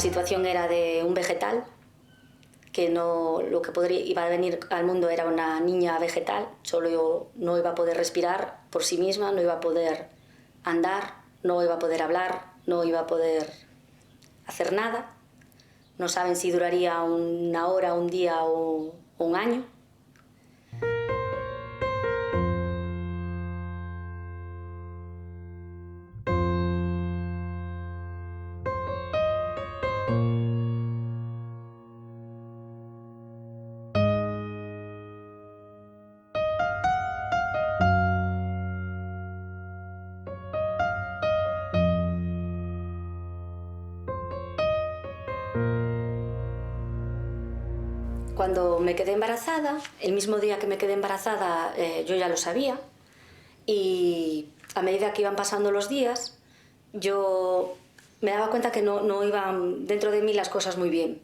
situación era de un vegetal, que lo que iba a venir al mundo era una niña vegetal, solo no iba a poder respirar por sí misma, no iba a poder andar, no iba a poder hablar, no iba a poder hacer nada. No saben si duraría una hora, un día o un año. Cuando me quedé embarazada, el mismo día que me quedé embarazada, yo ya lo sabía, y a medida que iban pasando los días, yo me daba cuenta que no iban dentro de mí las cosas muy bien.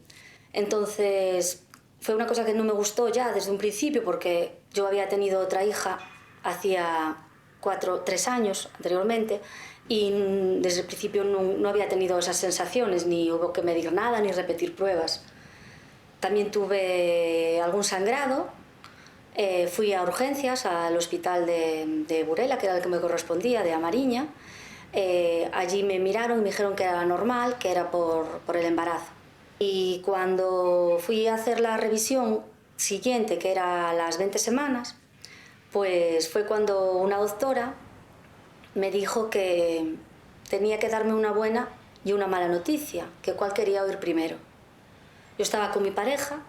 Entonces fue una cosa que no me gustó ya desde un principio, porque yo había tenido otra hija hacía 3 años anteriormente, y desde el principio no había tenido esas sensaciones, ni hubo que medir nada, ni repetir pruebas. También tuve algún sangrado, fui a urgencias al hospital de Burela, que era el que me correspondía, de Amariña. Allí me miraron y me dijeron que era normal, que era por el embarazo. Y cuando fui a hacer la revisión siguiente, que era a las 20 semanas, pues fue cuando una doctora me dijo que tenía que darme una buena y una mala noticia, que cuál quería oír primero. Yo estaba con mi pareja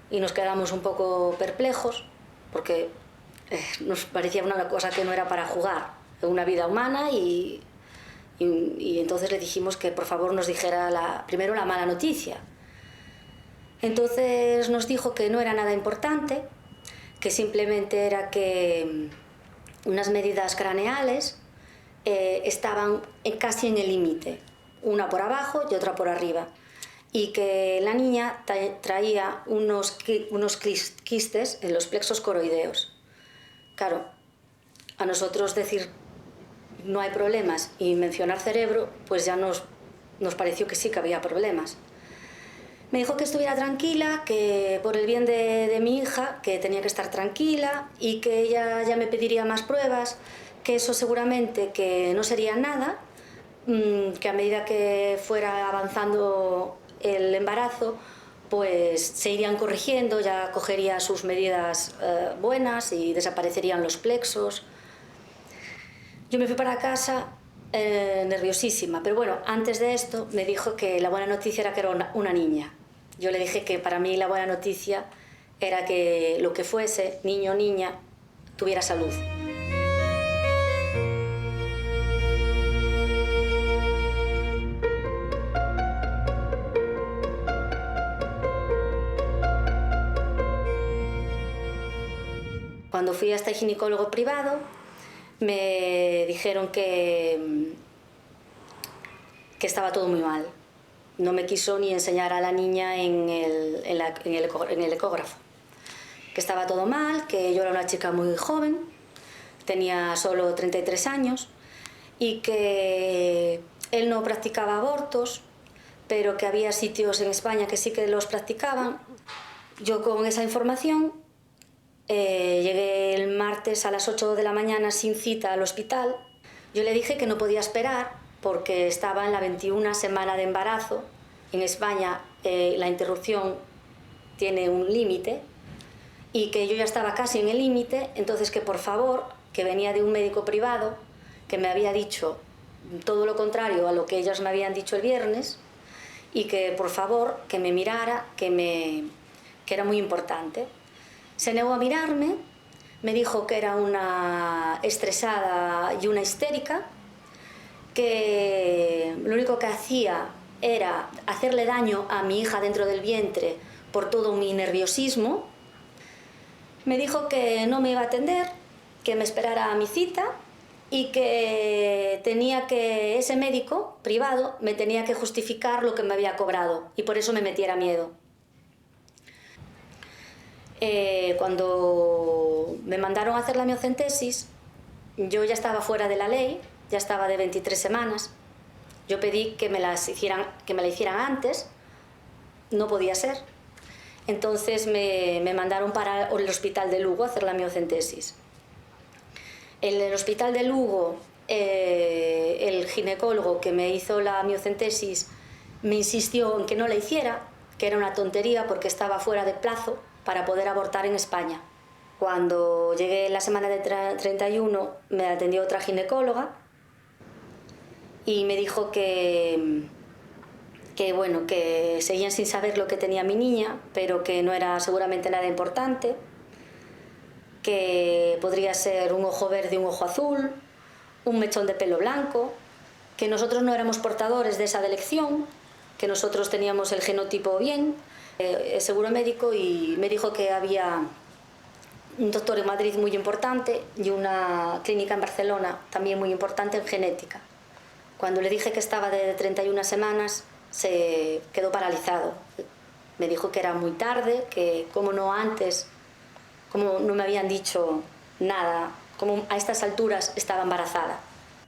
y nos quedamos un poco perplejos porque nos parecía una cosa que no era para jugar, una vida humana, y entonces le dijimos que por favor nos dijera primero la mala noticia. Entonces nos dijo que no era nada importante, que simplemente era que unas medidas craneales estaban casi en el límite, una por abajo y otra por arriba, y que la niña traía unos quistes en los plexos coroideos. Claro, a nosotros decir no hay problemas y mencionar cerebro, pues ya nos pareció que sí que había problemas. Me dijo que estuviera tranquila, que por el bien de mi hija, que tenía que estar tranquila y que ella ya me pediría más pruebas, que eso seguramente que no sería nada, que a medida que fuera avanzando el embarazo, pues se irían corrigiendo, ya cogería sus medidas buenas y desaparecerían los plexos. Yo me fui para casa nerviosísima, pero bueno, antes de esto me dijo que la buena noticia era que era una niña. Yo le dije que para mí la buena noticia era que lo que fuese, niño o niña, tuviera salud. Cuando fui a este ginecólogo privado, me dijeron que estaba todo muy mal. No me quiso ni enseñar a la niña en el ecógrafo. Que estaba todo mal, que yo era una chica muy joven, tenía solo 33 años, y que él no practicaba abortos, pero que había sitios en España que sí que los practicaban. Yo con esa información llegué el martes a las 8 de la mañana sin cita al hospital. Yo le dije que no podía esperar porque estaba en la 21ª semana de embarazo. En España la interrupción tiene un límite y que yo ya estaba casi en el límite, entonces que por favor, que venía de un médico privado que me había dicho todo lo contrario a lo que ellos me habían dicho el viernes, y que por favor que me mirara, que era muy importante. Se negó a mirarme, me dijo que era una estresada y una histérica, que lo único que hacía era hacerle daño a mi hija dentro del vientre por todo mi nerviosismo. Me dijo que no me iba a atender, que me esperara a mi cita y que ese médico privado me tenía que justificar lo que me había cobrado y por eso me metiera miedo. Cuando me mandaron a hacer la miocentesis, yo ya estaba fuera de la ley, ya estaba de 23 semanas. Yo pedí que me la hicieran antes, no podía ser. Entonces me mandaron para el hospital de Lugo a hacer la miocentesis. En el hospital de Lugo, el ginecólogo que me hizo la miocentesis me insistió en que no la hiciera, que era una tontería porque estaba fuera de plazo para poder abortar en España. Cuando llegué la semana de 31 me atendió otra ginecóloga y me dijo que bueno, que seguían sin saber lo que tenía mi niña, pero que no era seguramente nada importante, que podría ser un ojo verde, un ojo azul, un mechón de pelo blanco, que nosotros no éramos portadores de esa delección, que nosotros teníamos el genotipo bien, seguro médico, y me dijo que había un doctor en Madrid muy importante y una clínica en Barcelona también muy importante en genética. Cuando le dije que estaba de 31 semanas, se quedó paralizado. Me dijo que era muy tarde, que como no antes, como no me habían dicho nada, como a estas alturas estaba embarazada.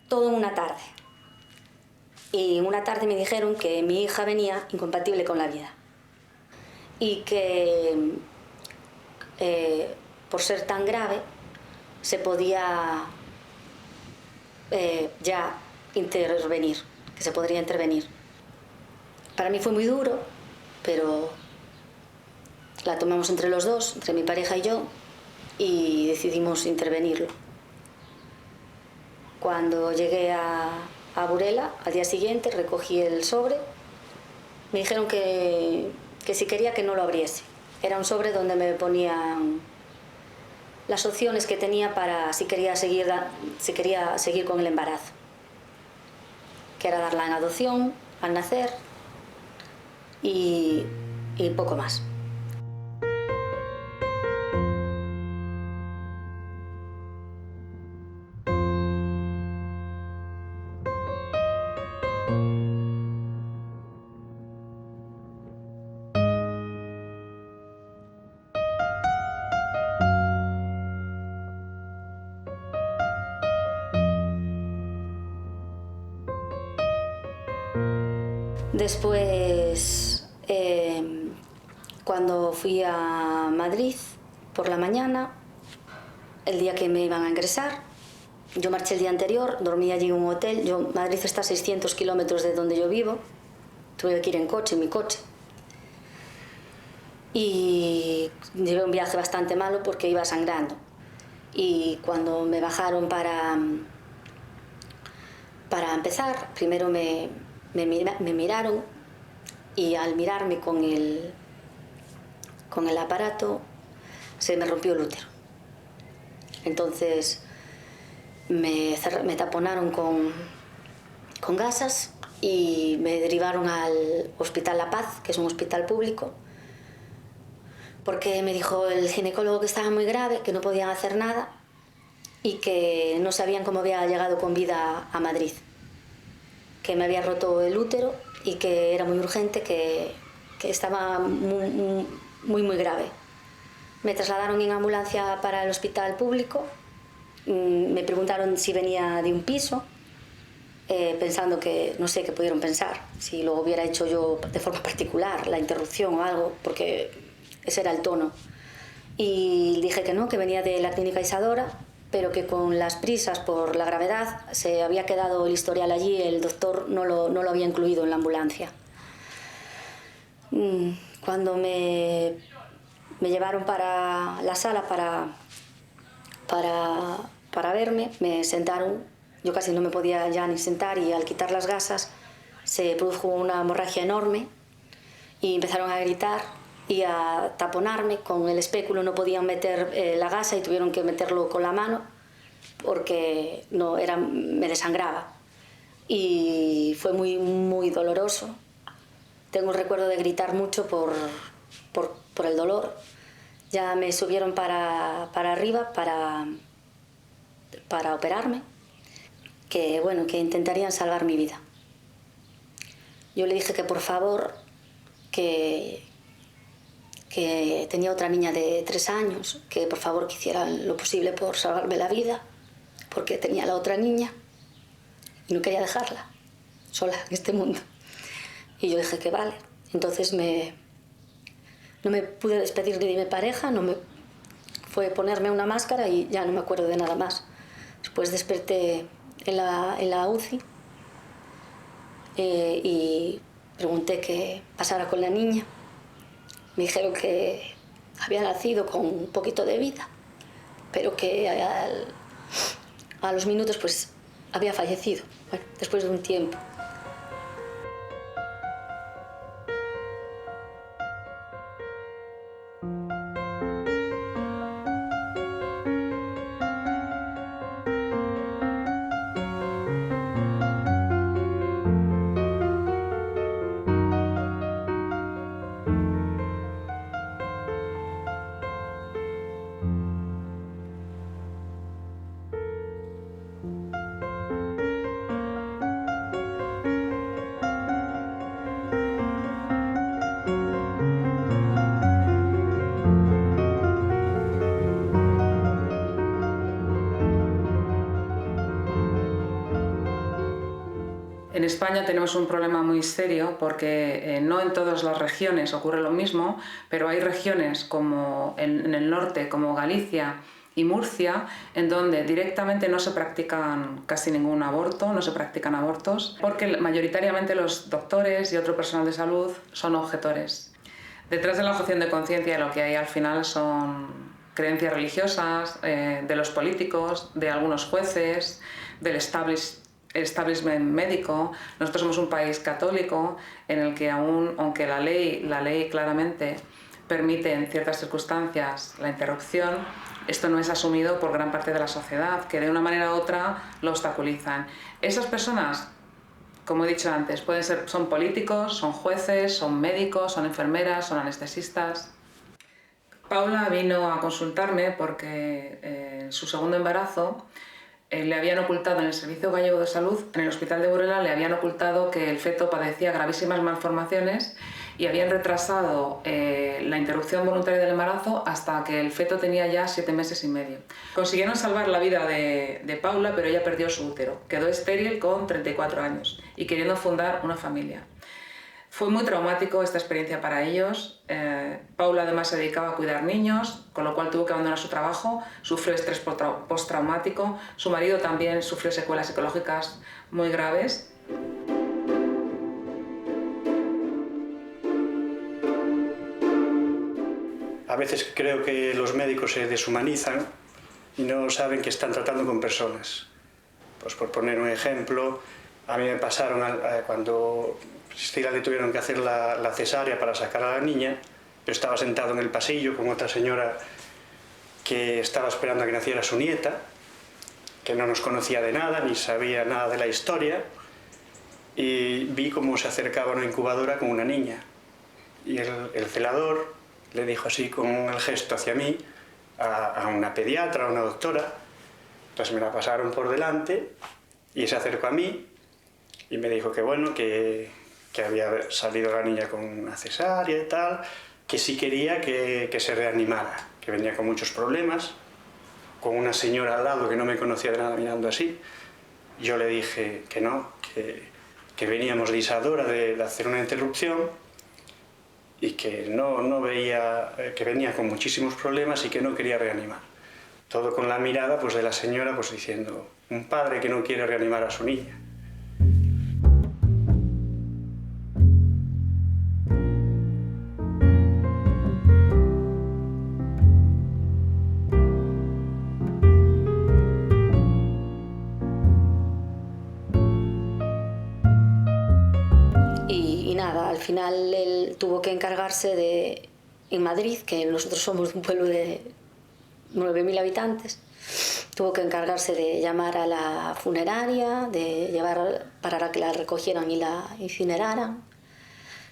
Todo en una tarde. Y en una tarde me dijeron que mi hija venía incompatible con la vida. Y que por ser tan grave se podía ya intervenir, que se podría intervenir. Para mí fue muy duro, pero la tomamos entre los dos, entre mi pareja y yo, y decidimos intervenirlo. Cuando llegué a Burela, al día siguiente, recogí el sobre. Me dijeron que si quería que no lo abriese. Era un sobre donde me ponían las opciones que tenía para si quería seguir con el embarazo. Que era darla en adopción al nacer y poco más. Después, cuando fui a Madrid por la mañana, el día que me iban a ingresar, yo marché el día anterior, dormí allí en un hotel. Madrid está a 600 kilómetros de donde yo vivo, tuve que ir en coche, en mi coche. Y llevé un viaje bastante malo porque iba sangrando. Y cuando me bajaron para empezar, primero me miraron y al mirarme con el aparato se me rompió el útero. Entonces me taponaron con gasas y me derivaron al Hospital La Paz, que es un hospital público, porque me dijo el ginecólogo que estaba muy grave, que no podían hacer nada y que no sabían cómo había llegado con vida a Madrid, que me había roto el útero y que era muy urgente, que estaba muy grave. Me trasladaron en ambulancia para el hospital público. Me preguntaron si venía de un piso, pensando que, no sé qué pudieron pensar, si lo hubiera hecho yo de forma particular, la interrupción o algo, porque ese era el tono. Y dije que no, que venía de la clínica Isadora, pero que con las prisas por la gravedad se había quedado el historial allí, el doctor no lo había incluido en la ambulancia. Cuando me llevaron para la sala para verme, me sentaron, yo casi no me podía ya ni sentar, y al quitar las gasas se produjo una hemorragia enorme y empezaron a gritar y a taponarme con el espéculo. No podían meter la gasa y tuvieron que meterlo con la mano porque me desangraba, y fue muy doloroso. Tengo el recuerdo de gritar mucho por el dolor. Ya me subieron para arriba para operarme, que intentarían salvar mi vida. Yo le dije que por favor, que tenía otra niña de 3 años, que por favor que hicieran lo posible por salvarme la vida, porque tenía la otra niña y no quería dejarla sola en este mundo. Y yo dije que vale. Entonces me No me pude despedir de mi pareja, fue ponerme una máscara y ya no me acuerdo de nada más. Después desperté en la UCI y pregunté qué pasara con la niña. Me dijeron que había nacido con un poquito de vida, pero que a los minutos pues había fallecido, bueno, después de un tiempo. En España tenemos un problema muy serio porque no en todas las regiones ocurre lo mismo, pero hay regiones como en el norte, como Galicia y Murcia, en donde directamente no se practican casi ningún aborto, no se practican abortos, porque mayoritariamente los doctores y otro personal de salud son objetores. Detrás de la objeción de conciencia lo que hay al final son creencias religiosas, de los políticos, de algunos jueces, del establishment médico. Nosotros somos un país católico en el que aunque la ley claramente permite en ciertas circunstancias la interrupción, esto no es asumido por gran parte de la sociedad, que de una manera u otra lo obstaculizan. Esas personas, como he dicho antes, son políticos, son jueces, son médicos, son enfermeras, son anestesistas. Paula vino a consultarme porque en su segundo embarazo le habían ocultado en el Servicio Gallego de Salud, en el Hospital de Burela, le habían ocultado que el feto padecía gravísimas malformaciones y habían retrasado la interrupción voluntaria del embarazo hasta que el feto tenía ya 7 meses y medio. Consiguieron salvar la vida de Paula, pero ella perdió su útero. Quedó estéril con 34 años y queriendo fundar una familia. Fue muy traumático esta experiencia para ellos. Paula además se dedicaba a cuidar niños, con lo cual tuvo que abandonar su trabajo, sufrió estrés postraumático, su marido también sufrió secuelas psicológicas muy graves. A veces creo que los médicos se deshumanizan y no saben que están tratando con personas. Pues por poner un ejemplo, a mí me pasaron cuando Priscila le tuvieron que hacer la cesárea para sacar a la niña. Yo estaba sentado en el pasillo con otra señora que estaba esperando a que naciera su nieta, que no nos conocía de nada, ni sabía nada de la historia, y vi cómo se acercaba a una incubadora con una niña. Y el celador le dijo así con el gesto hacia mí, a una pediatra, a una doctora. Entonces me la pasaron por delante y se acercó a mí y me dijo que bueno, que había salido la niña con una cesárea y tal, que sí quería que se reanimara, que venía con muchos problemas, con una señora al lado que no me conocía de nada mirando así. Yo le dije que no, que veníamos de Isadora de hacer una interrupción y que no veía, que venía con muchísimos problemas y que no quería reanimar. Todo con la mirada pues, de la señora pues, diciendo, un padre que no quiere reanimar a su niña. Y nada, al final él tuvo que encargarse en Madrid, que nosotros somos un pueblo de 9.000 habitantes, tuvo que encargarse de llamar a la funeraria, de llevar para que la recogieran y la incineraran.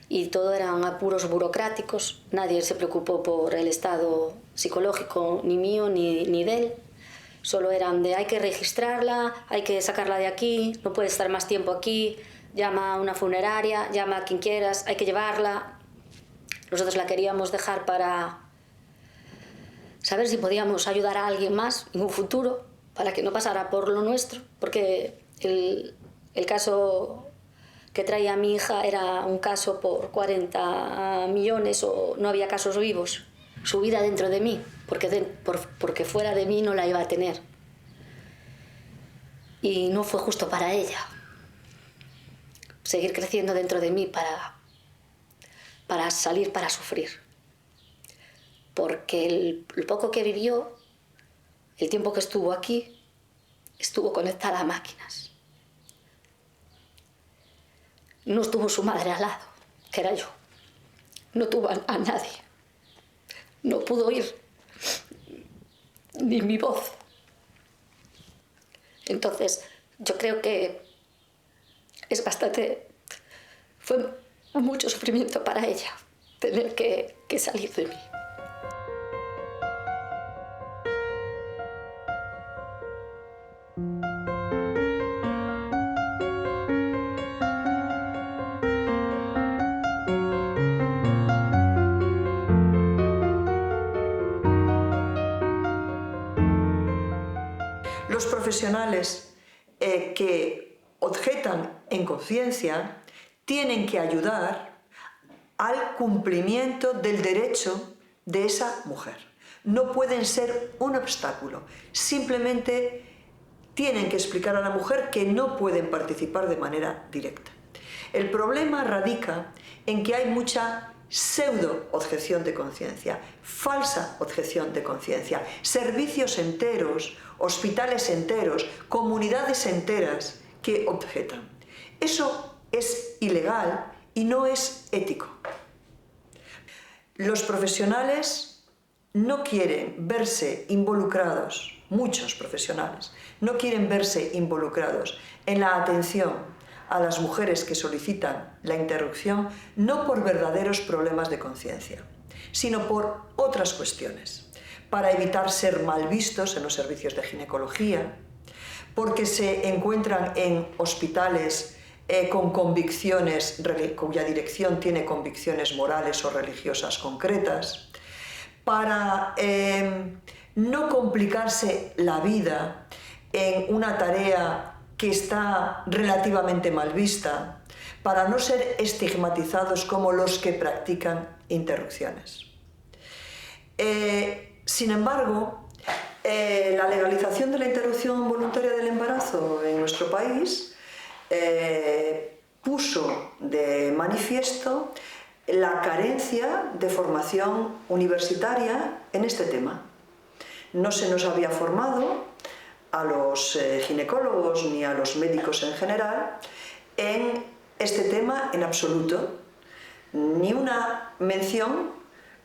Y todo eran apuros burocráticos, nadie se preocupó por el estado psicológico, ni mío ni de él. Solo eran de hay que registrarla, hay que sacarla de aquí, no puede estar más tiempo aquí, llama a una funeraria, llama a quien quieras, hay que llevarla. Nosotros la queríamos dejar para saber si podíamos ayudar a alguien más en un futuro, para que no pasara por lo nuestro, porque el caso que traía a mi hija era un caso por 40 millones o no había casos vivos. Su vida dentro de mí, porque fuera de mí no la iba a tener. Y no fue justo para ella seguir creciendo dentro de mí para salir, para sufrir. Porque el poco que vivió, el tiempo que estuvo aquí, estuvo conectada a máquinas. No estuvo su madre al lado, que era yo. No tuvo a nadie. No pudo oír ni mi voz. Entonces, yo creo que fue mucho sufrimiento para ella tener que salir de mí. Los profesionales que objetan en conciencia tienen que ayudar al cumplimiento del derecho de esa mujer. No pueden ser un obstáculo, simplemente tienen que explicar a la mujer que no pueden participar de manera directa. El problema radica en que hay mucha pseudo-objeción de conciencia, falsa objeción de conciencia, servicios enteros, hospitales enteros, comunidades enteras que objetan. Eso es ilegal y no es ético. Los profesionales no quieren verse involucrados, muchos profesionales, no quieren verse involucrados en la atención a las mujeres que solicitan la interrupción, no por verdaderos problemas de conciencia, sino por otras cuestiones, para evitar ser mal vistos en los servicios de ginecología, porque se encuentran en hospitales con convicciones, cuya dirección tiene convicciones morales o religiosas concretas, para no complicarse la vida en una tarea que está relativamente mal vista, para no ser estigmatizados como los que practican interrupciones. Sin embargo, la legalización de la interrupción voluntaria del embarazo en nuestro país puso de manifiesto la carencia de formación universitaria en este tema. No se nos había formado a los ginecólogos ni a los médicos en general en este tema en absoluto. Ni una mención,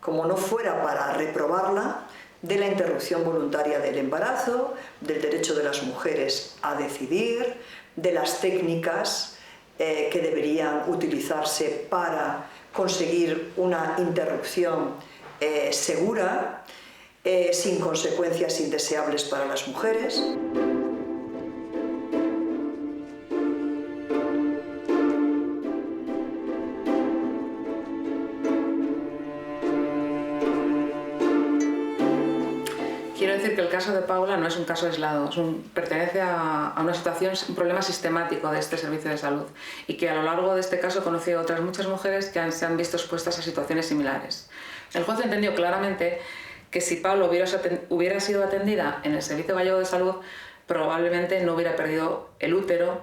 como no fuera para reprobarla, de la interrupción voluntaria del embarazo, del derecho de las mujeres a decidir, de las técnicas que deberían utilizarse para conseguir una interrupción segura, sin consecuencias indeseables para las mujeres. Quiero decir que el caso de Paula no es un caso aislado, pertenece a una situación, un problema sistemático de este servicio de salud, y que a lo largo de este caso he conocido a otras muchas mujeres que se han visto expuestas a situaciones similares. El juez entendió claramente que si Paula hubiera sido atendida en el Servicio Gallego de Salud, probablemente no hubiera perdido el útero.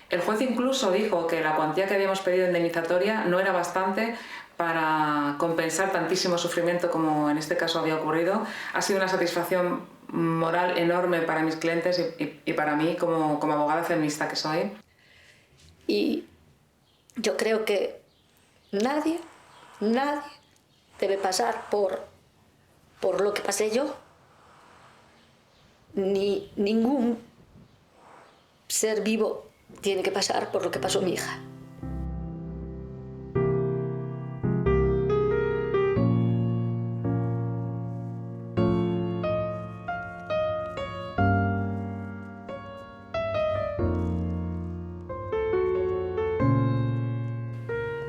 El juez incluso dijo que la cuantía que habíamos pedido indemnizatoria no era bastante para compensar tantísimo sufrimiento como en este caso había ocurrido. Ha sido una satisfacción moral enorme para mis clientes y para mí como abogada feminista que soy. Y yo creo que nadie debe pasar por lo que pasé yo, ni ningún ser vivo tiene que pasar por lo que pasó mi hija.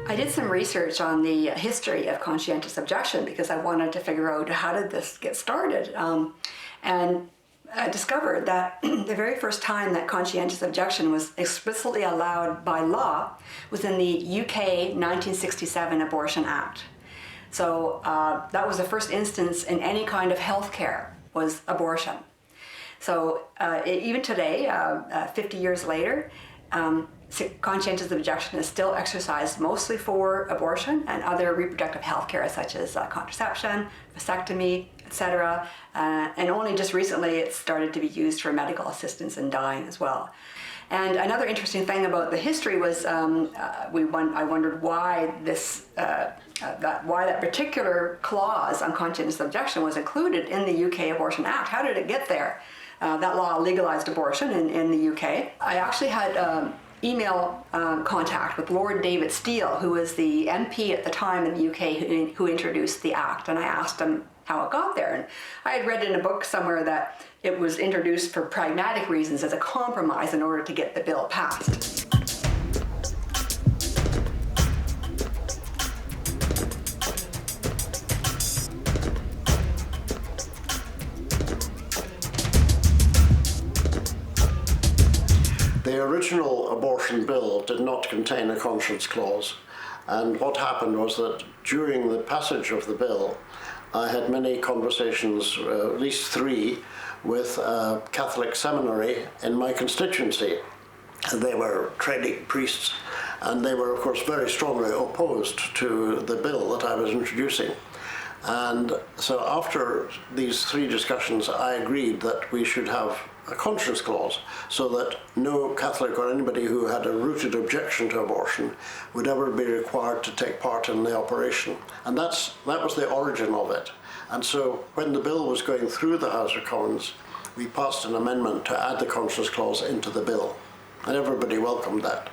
I did some research on the history of conscientious objection because I wanted to figure out how did this get started. And discovered that the very first time that conscientious objection was explicitly allowed by law was in the UK 1967 Abortion Act. So that was the first instance in any kind of healthcare was abortion. So even today, 50 years later, conscientious objection is still exercised mostly for abortion and other reproductive health care such as contraception, vasectomy, etc. And only just recently it started to be used for medical assistance in dying as well. And another interesting thing about the history was I wondered why why that particular clause on conscientious objection was included in the UK Abortion Act. How did it get there? That law legalized abortion in the UK. I actually had email contact with Lord David Steele, who was the MP at the time in the UK who introduced the Act, and I asked him how it got there. And I had read in a book somewhere that it was introduced for pragmatic reasons as a compromise in order to get the bill passed. The original abortion bill did not contain a conscience clause, and what happened was that during the passage of the bill, I had many conversations, at least 3, with a Catholic seminary in my constituency. They were training priests, and they were, of course, very strongly opposed to the bill that I was introducing. And so after these 3 discussions, I agreed that we should have a conscience clause so that no Catholic or anybody who had a rooted objection to abortion would ever be required to take part in the operation. And that was the origin of it. And so when the bill was going through the House of Commons, we passed an amendment to add the conscience clause into the bill. And everybody welcomed that.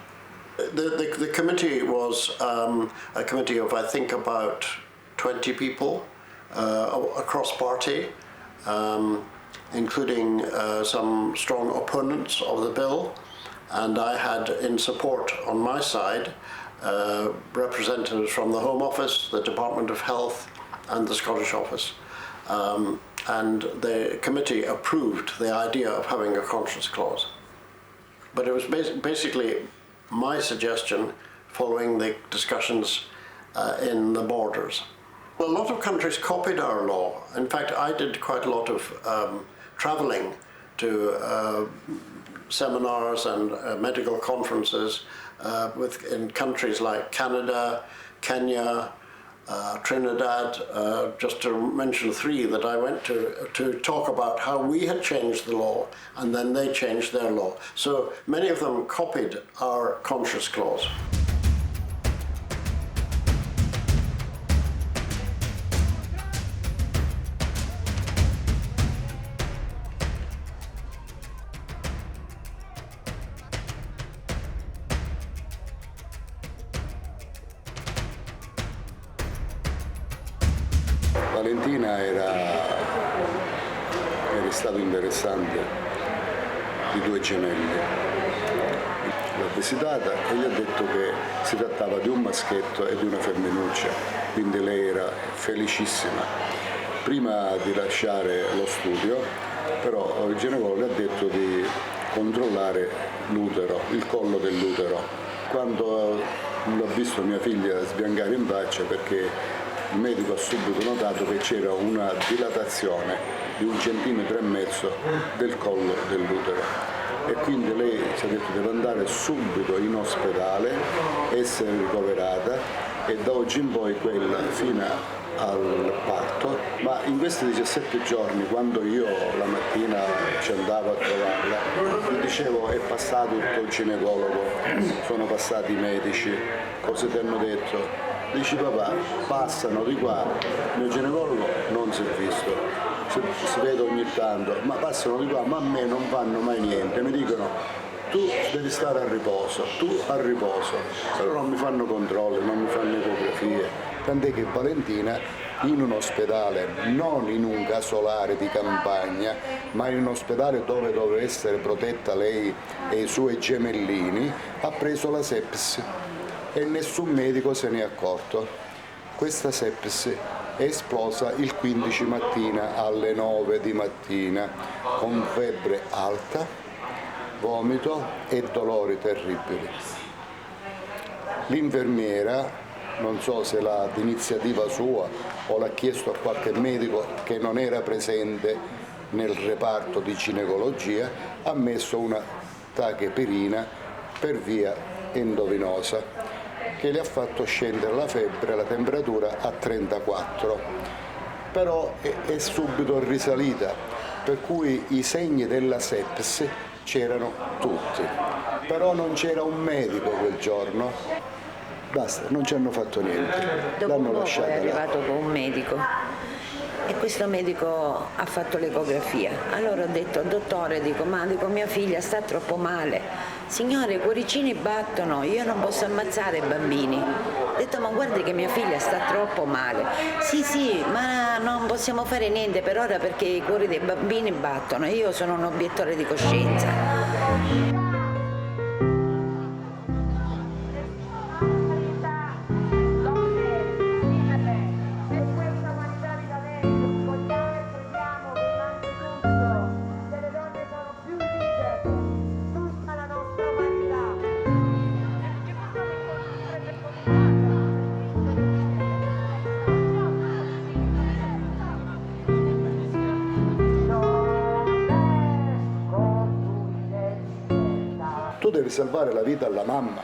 The committee was a committee of, I think, about 20 people across party, including some strong opponents of the bill, and I had in support on my side representatives from the Home Office, the Department of Health and the Scottish Office. And the committee approved the idea of having a conscience clause. But it was basically my suggestion following the discussions in the borders. Well, a lot of countries copied our law. In fact, I did quite a lot of traveling to seminars and medical conferences in countries like Canada, Kenya, Trinidad, just to mention 3 that I went to talk about how we had changed the law and then they changed their law. So many of them copied our conscience clause. Valentina era stato interessante di 2 gemelli. L'ha visitata e gli ha detto che si trattava di un maschietto e di una femminuccia, quindi lei era felicissima. Prima di lasciare lo studio, però il ginecologo ha detto di controllare l'utero, il collo dell'utero. Quando l'ho visto mia figlia sbiancare in faccia perché il medico ha subito notato che c'era una dilatazione di 1,5 centimetri del collo dell'utero e quindi lei ci ha detto deve andare subito in ospedale, essere ricoverata e da oggi in poi quella fino al parto, ma in questi 17 giorni quando io la mattina ci andavo a trovarla gli dicevo è passato tutto il ginecologo, sono passati i medici, cosa ti hanno detto? Dici papà, passano di qua, il mio ginecologo non si è visto, si vede ogni tanto, ma passano di qua, ma a me non fanno mai niente, mi dicono tu devi stare a riposo, tu a riposo, però non mi fanno controlli, non mi fanno ecografie. Tant'è che Valentina in un ospedale, non in un casolare di campagna, ma in un ospedale dove doveva essere protetta lei e i suoi gemellini, ha preso la sepsis. E nessun medico se ne è accorto. Questa sepsi è esplosa il 15 mattina alle 9 di mattina con febbre alta, vomito e dolori terribili. L'infermiera, non so se l'ha d'iniziativa sua o l'ha chiesto a qualche medico che non era presente nel reparto di ginecologia, ha messo una tachipirina per via endovenosa che le ha fatto scendere la febbre e la temperatura a 34, però è subito risalita, per cui i segni della sepsi c'erano tutti, però non c'era un medico quel giorno, basta, non ci hanno fatto niente. Dopo L'hanno un po' lasciata è là. arrivato con un medico e questo medico ha fatto l'ecografia. Allora ho detto, dottore, mia figlia sta troppo male. Signore, i cuoricini battono, io non posso ammazzare i bambini. Ho detto, ma guardi che mia figlia sta troppo male. Sì, ma non possiamo fare niente per ora perché i cuori dei bambini battono. Io sono un obiettore di coscienza. Tu devi salvare la vita alla mamma,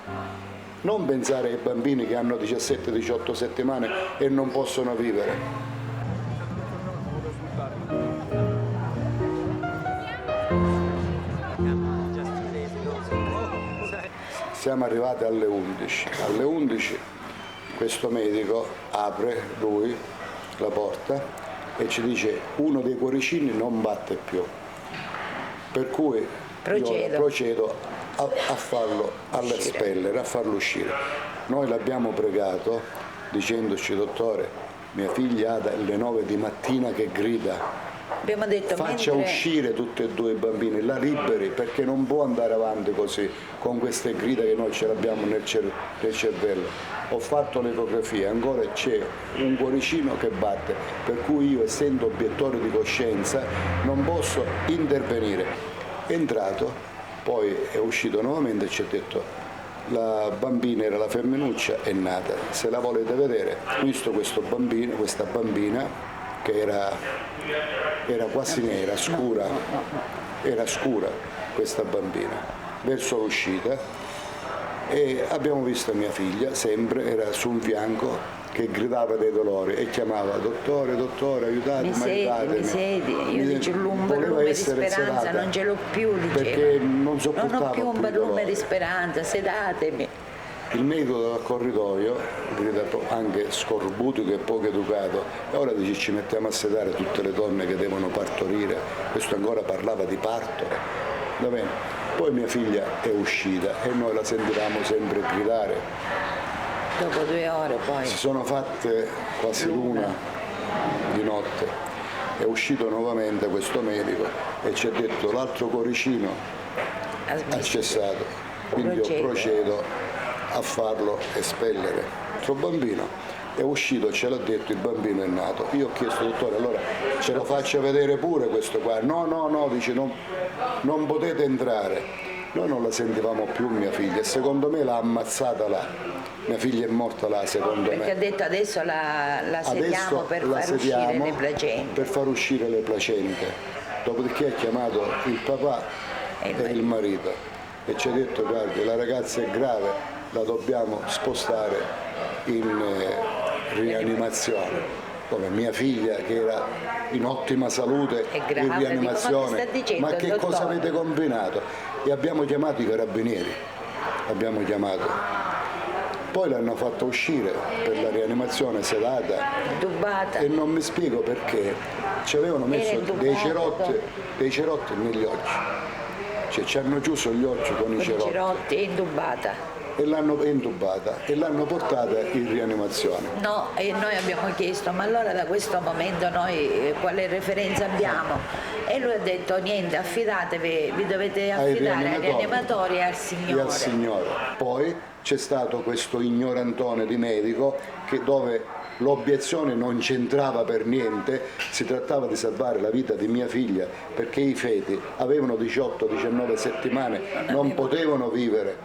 non pensare ai bambini che hanno 17-18 settimane e non possono vivere. Siamo arrivati alle 11. Alle 11 questo medico apre lui la porta e ci dice uno dei cuoricini non batte più, per cui io procedo a farlo all'espellere, a farlo uscire. Noi l'abbiamo pregato dicendoci, dottore, mia figlia ha dalle 9 di mattina che grida, Abbiamo detto, faccia uscire tutti e due i bambini, la liberi, perché non può andare avanti così con queste grida che noi ce l'abbiamo nel cervello. Ho fatto l'ecografia, ancora c'è un cuoricino che batte, per cui io, essendo obiettore di coscienza, non posso intervenire. È entrato, poi è uscito nuovamente e ci ha detto la bambina era la femminuccia, è nata, se la volete vedere. Ho visto questo bambino, questa bambina che era quasi nera, scura, era scura questa bambina, verso l'uscita, e abbiamo visto mia figlia, sempre era su un fianco che gridava dei dolori e chiamava dottore, dottore, aiutatemi, aiutatemi. Mi sedi, io dicevo un barlume di speranza, non ce l'ho più, dicevo. Perché non sopportava non ho più un barlume di speranza, sedatemi. Il medico del corridoio, grida anche scorbutico e poco educato, e ora dice ci mettiamo a sedare tutte le donne che devono partorire, questo ancora parlava di parto, va bene. Poi mia figlia è uscita e noi la sentivamo sempre gridare. Dopo 2 ore poi. Si sono fatte quasi l'una di notte, è uscito nuovamente questo medico e ci ha detto l'altro cuoricino ha cessato, quindi io procedo a farlo espellere. L'altro bambino è uscito, ce l'ha detto, il bambino è nato. Io ho chiesto, dottore, allora ce lo faccia vedere pure questo qua? No, dice non potete entrare. Noi non la sentivamo più mia figlia e secondo me l'ha ammazzata là. Mia figlia è morta là, secondo me. Perché ha detto adesso la sediamo per far uscire le placente. Per far uscire le placente. Dopodiché ha chiamato il papà e il marito e ci ha detto guardi, la ragazza è grave, la dobbiamo spostare in rianimazione. Come mia figlia che era in ottima salute in rianimazione, ma che cosa avete combinato? E abbiamo chiamato i carabinieri, poi l'hanno fatta uscire per la rianimazione sedata, Dubata. E non mi spiego perché ci avevano messo dei cerotti negli occhi, cioè ci hanno chiuso gli occhi con i cerotti e indubata. E l'hanno portata in rianimazione. No, e noi abbiamo chiesto, ma allora da questo momento noi quale referenza abbiamo? E lui ha detto niente, affidatevi, vi dovete affidare ai rianimatori e al Signore. Poi c'è stato questo ignorantone di medico dove l'obiezione non c'entrava per niente, si trattava di salvare la vita di mia figlia perché i feti avevano 18-19 settimane, non potevano vivere,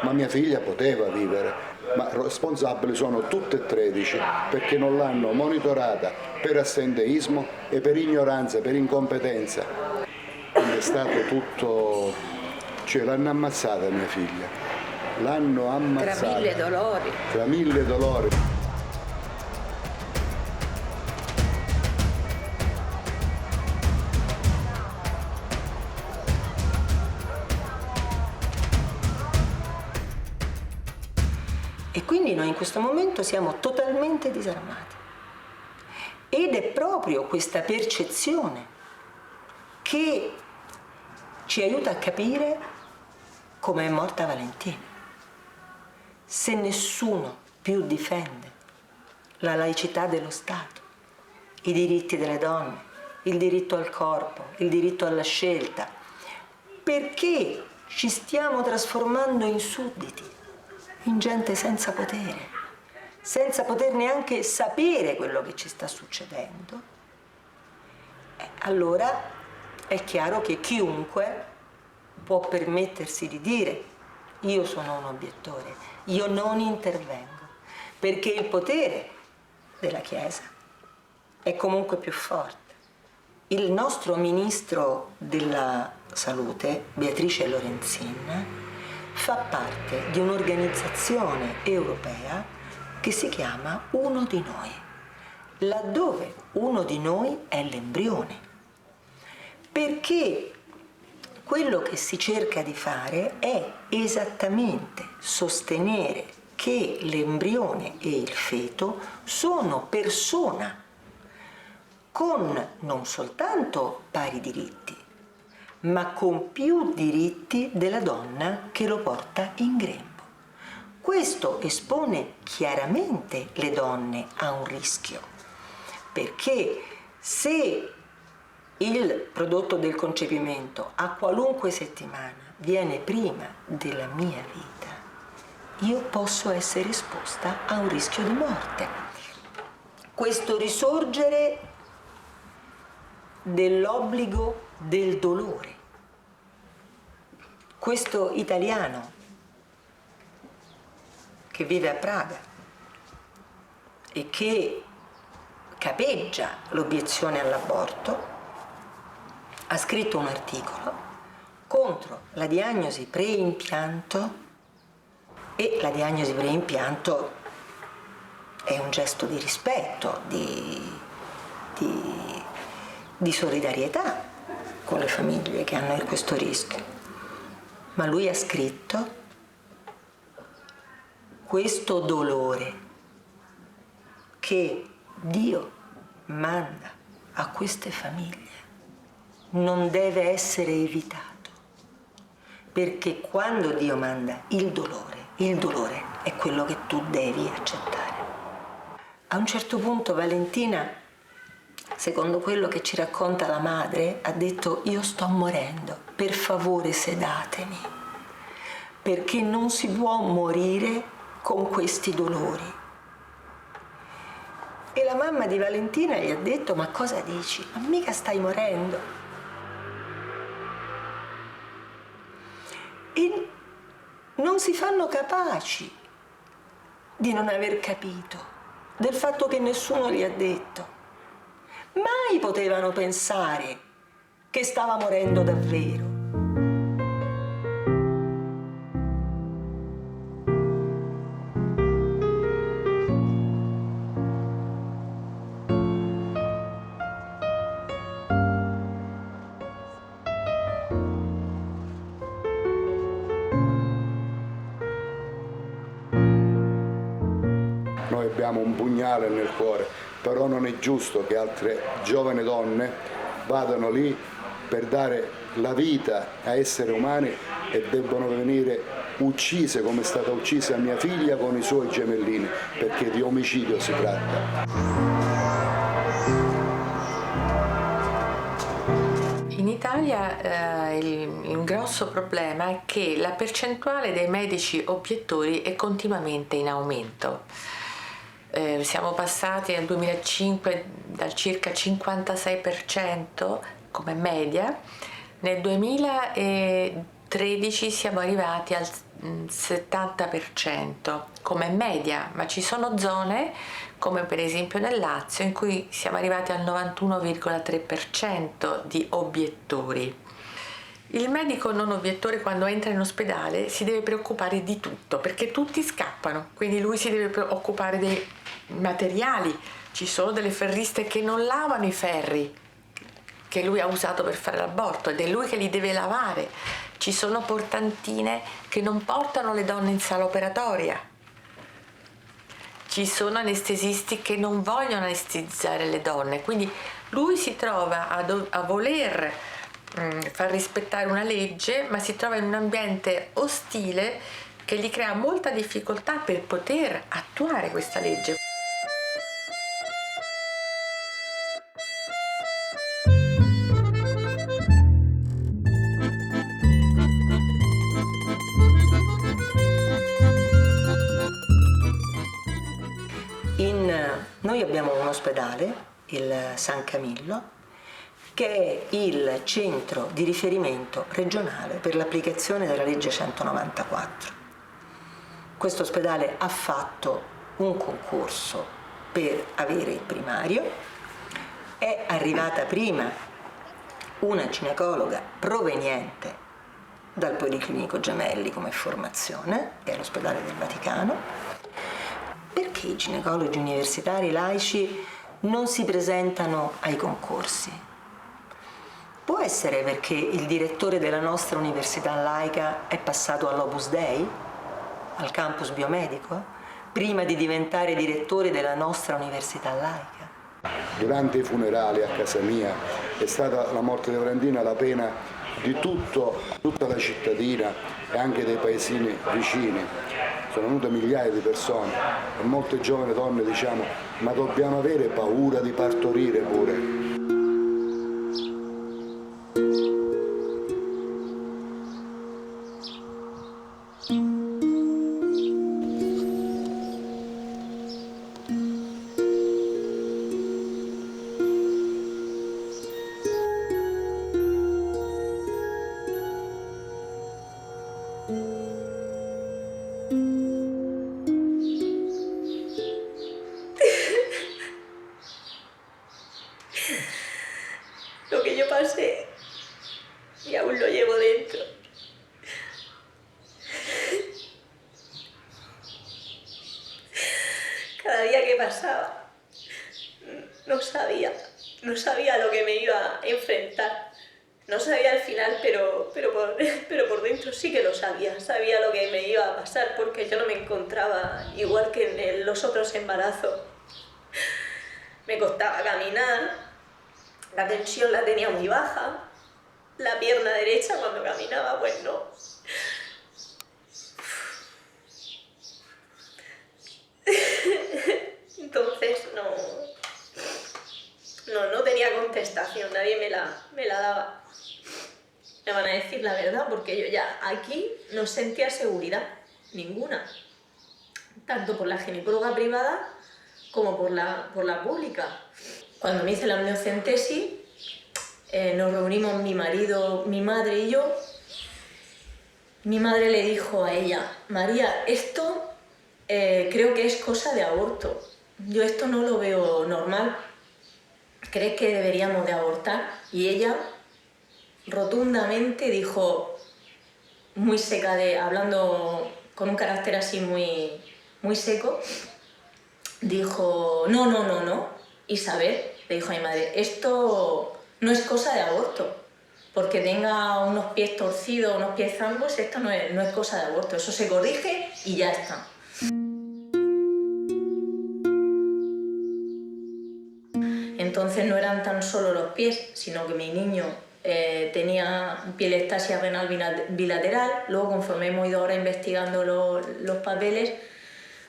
ma mia figlia poteva vivere. Ma responsabili sono tutte e 13 perché non l'hanno monitorata per assenteismo e per ignoranza, per incompetenza. Quindi è stato tutto, cioè l'hanno ammazzata mia figlia, l'hanno ammazzata. Tra mille dolori. Tra mille dolori. E quindi noi in questo momento siamo totalmente disarmati. Ed è proprio questa percezione che ci aiuta a capire come è morta Valentina. Se nessuno più difende la laicità dello Stato, i diritti delle donne, il diritto al corpo, il diritto alla scelta, perché ci stiamo trasformando in sudditi, in gente senza poter neanche sapere quello che ci sta succedendo, allora è chiaro che chiunque può permettersi di dire: io sono un obiettore, io non intervengo, perché il potere della Chiesa è comunque più forte. Il nostro ministro della Salute, Patricia, fa parte di un'organizzazione europea che si chiama Uno di Noi, laddove uno di noi è l'embrione. Perché quello che si cerca di fare è esattamente sostenere che l'embrione e il feto sono persona, con non soltanto pari diritti, ma con più diritti della donna che lo porta in grembo. Questo espone chiaramente le donne a un rischio, perché se il prodotto del concepimento a qualunque settimana viene prima della mia vita, io posso essere esposta a un rischio di morte. Questo risorgere dell'obbligo del dolore. Questo italiano che vive a Praga e che capeggia l'obiezione all'aborto ha scritto un articolo contro la diagnosi preimpianto, e la diagnosi preimpianto è un gesto di rispetto, di solidarietà con le famiglie che hanno questo rischio. Ma lui ha scritto: questo dolore che Dio manda a queste famiglie non deve essere evitato, perché quando Dio manda il dolore è quello che tu devi accettare. A un certo punto Valentina, secondo quello che ci racconta la madre, ha detto: io sto morendo, per favore sedatemi, perché non si può morire con questi dolori. E la mamma di Valentina gli ha detto: ma cosa dici? Ma mica stai morendo. E non si fanno capaci di non aver capito del fatto che nessuno gli ha detto. Mai potevano pensare che stava morendo davvero. Noi abbiamo un pugnale nel cuore, però non è giusto che altre giovani donne vadano lì per dare la vita a esseri umani e debbano venire uccise come è stata uccisa mia figlia con i suoi gemellini, perché di omicidio si tratta. In Italia il grosso problema è che la percentuale dei medici obiettori è continuamente in aumento. siamo passati nel 2005 dal circa 56% come media, nel 2013 siamo arrivati al 70% come media, ma ci sono zone come per esempio nel Lazio in cui siamo arrivati al 91,3% di obiettori. Il medico non obiettore quando entra in ospedale si deve preoccupare di tutto perché tutti scappano, quindi lui si deve occupare dei materiali. Ci sono delle ferriste che non lavano i ferri che lui ha usato per fare l'aborto ed è lui che li deve lavare. Ci sono portantine che non portano le donne in sala operatoria. Ci sono anestesisti che non vogliono anestesizzare le donne, quindi lui si trova a voler far rispettare una legge, ma si trova in un ambiente ostile che gli crea molta difficoltà per poter attuare questa legge. Noi abbiamo un ospedale, il San Camillo, che è il centro di riferimento regionale per l'applicazione della legge 194. Questo ospedale ha fatto un concorso per avere il primario, è arrivata prima una ginecologa proveniente dal Policlinico Gemelli come formazione, che è l'ospedale del Vaticano. Perché i ginecologi universitari laici non si presentano ai concorsi? Può essere perché il direttore della nostra università laica è passato all'Opus Dei, al campus biomedico, prima di diventare direttore della nostra università laica. Durante i funerali a casa mia è stata la morte di Valentina la pena di tutta la cittadina e anche dei paesini vicini. Sono venute migliaia di persone e molte giovani donne diciamo ma dobbiamo avere paura di partorire pure. Lo que yo pasé y aún lo llevo dentro. Cada día que pasaba no sabía lo que me iba a enfrentar. No sabía al final, pero por dentro sí que lo sabía. Sabía lo que me iba a pasar porque yo no me encontraba igual que en los otros embarazos. Me costaba caminar. La tensión la tenía muy baja, la pierna derecha cuando caminaba pues no. Entonces no tenía contestación, nadie me la daba. Me van a decir la verdad porque yo ya aquí no sentía seguridad ninguna, tanto por la ginecóloga privada como por la pública. Cuando me hice la amniocentesis, nos reunimos mi marido, mi madre y yo. Mi madre le dijo a ella, María, esto creo que es cosa de aborto. Yo esto no lo veo normal. ¿Crees que deberíamos de abortar? Y ella rotundamente dijo, muy seca, hablando con un carácter así muy seco, dijo, no. Isabel, le dijo a mi madre, esto no es cosa de aborto, porque tenga unos pies torcidos, unos pies zangos, esto no es cosa de aborto, eso se corrige y ya está. Entonces no eran tan solo los pies, sino que mi niño tenía pielestasia renal bilateral, luego conforme hemos ido ahora investigando los papeles,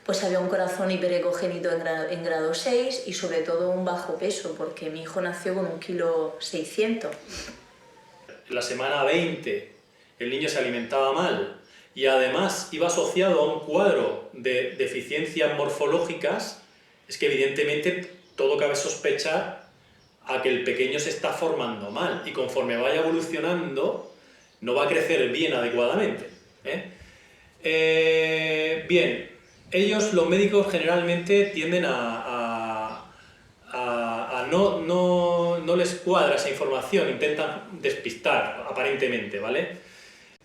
pues había un corazón hiperecogénito en grado 6 y sobre todo un bajo peso, porque mi hijo nació con 1,6 kg. En la semana 20 el niño se alimentaba mal y además iba asociado a un cuadro de deficiencias morfológicas Es que evidentemente todo cabe sospechar a que el pequeño se está formando mal y conforme vaya evolucionando no va a crecer bien adecuadamente. Bien, los médicos generalmente tienden no les cuadra esa información, intentan despistar aparentemente, ¿vale?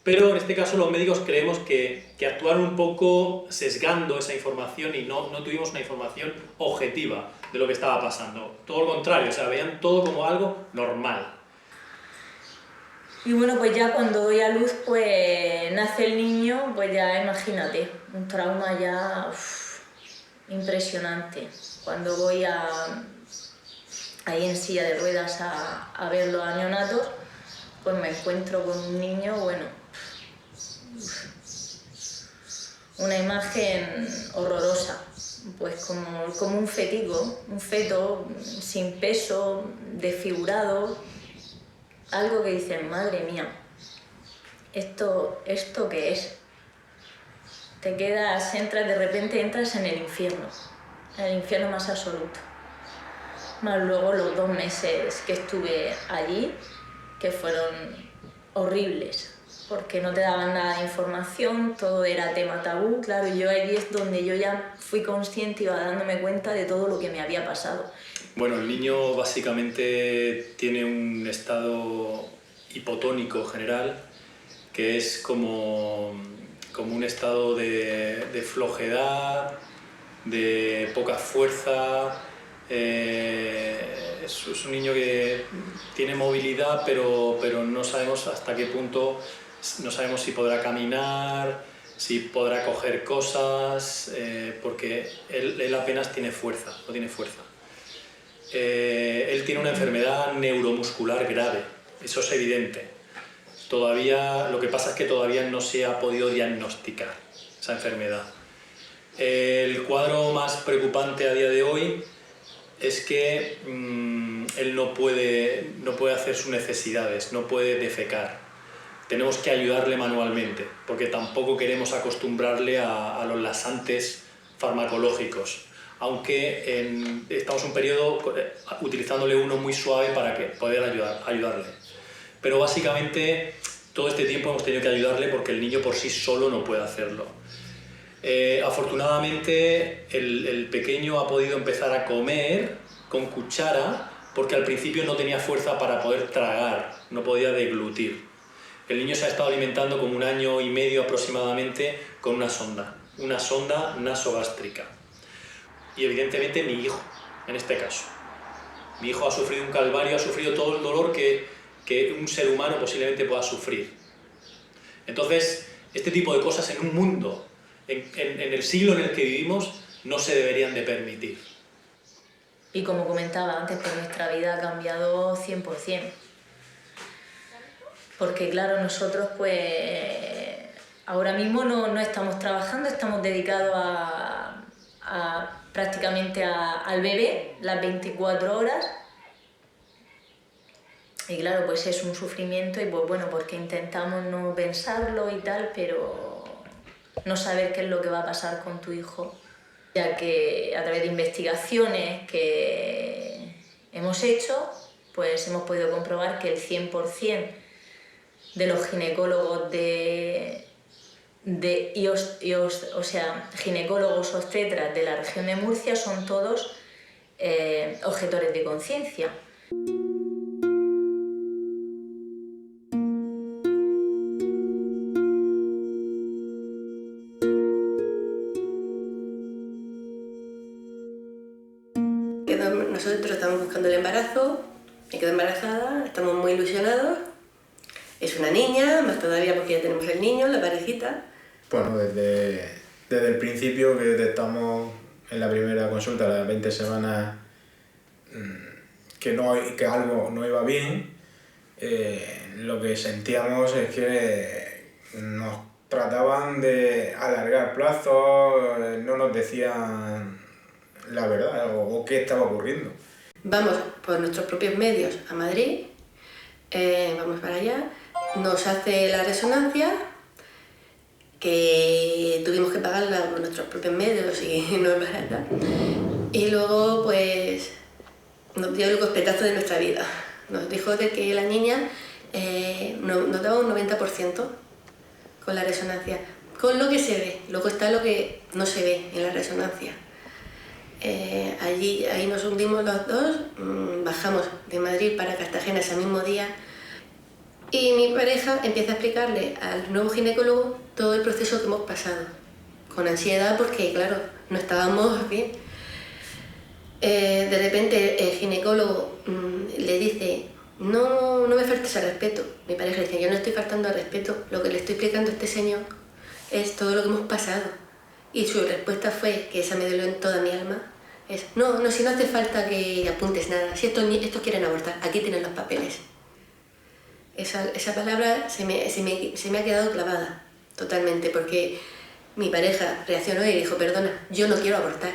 Pero en este caso los médicos creemos que actuaron un poco sesgando esa información y no tuvimos una información objetiva de lo que estaba pasando. Todo lo contrario, o sea, veían todo como algo normal. Y bueno, pues ya cuando doy a luz, pues nace el niño, pues ya imagínate, un trauma ya impresionante. Cuando voy ahí en silla de ruedas a ver los neonatos, pues me encuentro con un niño, bueno, una imagen horrorosa, pues como un fetico, un feto sin peso, desfigurado, algo que dices, madre mía, ¿esto qué es? Te quedas, de repente entras en el infierno más absoluto. Más luego los 2 meses que estuve allí, que fueron horribles, porque no te daban nada de información, todo era tema tabú. Claro, yo allí es donde yo ya fui consciente y iba dándome cuenta de todo lo que me había pasado. Bueno, el niño básicamente tiene un estado hipotónico general, que es como un estado de flojedad, de poca fuerza. Es un niño que tiene movilidad, pero no sabemos hasta qué punto, no sabemos si podrá caminar, si podrá coger cosas, porque él apenas tiene fuerza, no tiene fuerza. Él tiene una enfermedad neuromuscular grave, eso es evidente. Lo que pasa es que todavía no se ha podido diagnosticar esa enfermedad. El cuadro más preocupante a día de hoy es que él no puede hacer sus necesidades, no puede defecar. Tenemos que ayudarle manualmente, porque tampoco queremos acostumbrarle a los laxantes farmacológicos, aunque estamos en un periodo utilizándole uno muy suave para poder ayudarle. Pero básicamente todo este tiempo hemos tenido que ayudarle porque el niño por sí solo no puede hacerlo. Afortunadamente el pequeño ha podido empezar a comer con cuchara porque al principio no tenía fuerza para poder tragar, no podía deglutir. El niño se ha estado alimentando como 1 año y medio aproximadamente con una sonda nasogástrica. Y evidentemente mi hijo, en este caso. Mi hijo ha sufrido un calvario, ha sufrido todo el dolor que un ser humano posiblemente pueda sufrir. Entonces, este tipo de cosas en un mundo, en el siglo en el que vivimos, no se deberían de permitir. Y como comentaba antes, pues nuestra vida ha cambiado 100%. Porque claro, nosotros pues ahora mismo no estamos trabajando, estamos dedicados prácticamente al bebé las 24 horas. Y claro, pues es un sufrimiento y pues bueno, porque intentamos no pensarlo y tal, pero no saber qué es lo que va a pasar con tu hijo. Ya que a través de investigaciones que hemos hecho, pues hemos podido comprobar que el 100% de los ginecólogos ginecólogos obstetras de la región de Murcia son todos objetores de conciencia. Nosotros estamos buscando el embarazo, me quedo embarazada, estamos muy ilusionados. Es una niña, más todavía porque ya tenemos el niño, la parejita. Bueno, desde el principio que detectamos en la primera consulta, a las 20 semanas, que algo no iba bien, lo que sentíamos es que nos trataban de alargar plazos, no nos decían la verdad o qué estaba ocurriendo. Vamos por nuestros propios medios a Madrid, vamos para allá, nos hace la resonancia, que tuvimos que pagarla con nuestros propios medios y no es barata. Y luego pues nos dio el golpetazo de nuestra vida. Nos dijo de que la niña nos daba un 90% con la resonancia, con lo que se ve. Luego está lo que no se ve en la resonancia. Ahí nos hundimos los dos, bajamos de Madrid para Cartagena ese mismo día y mi pareja empieza a explicarle al nuevo ginecólogo todo el proceso que hemos pasado, con ansiedad porque, claro, no estábamos bien. De repente el ginecólogo le dice: no me faltes al respeto. Mi pareja dice: yo no estoy faltando al respeto, lo que le estoy explicando a este señor es todo lo que hemos pasado. Y su respuesta fue, que esa me dolió en toda mi alma, es: no, si no hace falta que apuntes nada, si estos quieren abortar, aquí tienen los papeles. Esa palabra se me ha quedado clavada totalmente, porque mi pareja reaccionó y dijo: perdona, yo no quiero abortar,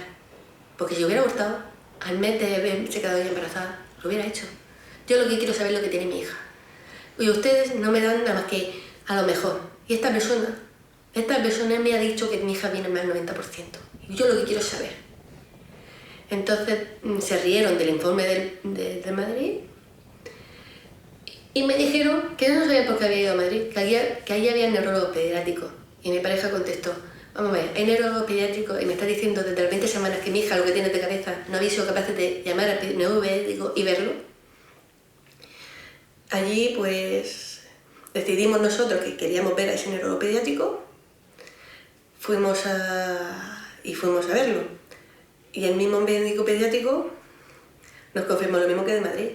porque si hubiera abortado, al mes de haberse quedado ya embarazada, lo hubiera hecho. Yo lo que quiero saber es lo que tiene mi hija. Y ustedes no me dan nada más que a lo mejor. Y esta persona me ha dicho que mi hija viene más del 90%. Y yo lo que quiero es saber. Entonces se rieron del informe de Madrid y me dijeron que no sabían por qué había ido a Madrid, que allí había neurólogos pediátricos. Y mi pareja contestó: vamos a ver, hay neurólogos pediátricos y me está diciendo desde las 20 semanas que mi hija lo que tiene de cabeza no había sido capaz de llamar al neurólogo pediátrico y verlo. Allí pues decidimos nosotros que queríamos ver a ese neurólogo pediátrico, fuimos a verlo. Y el mismo médico pediátrico nos confirmó lo mismo que de Madrid.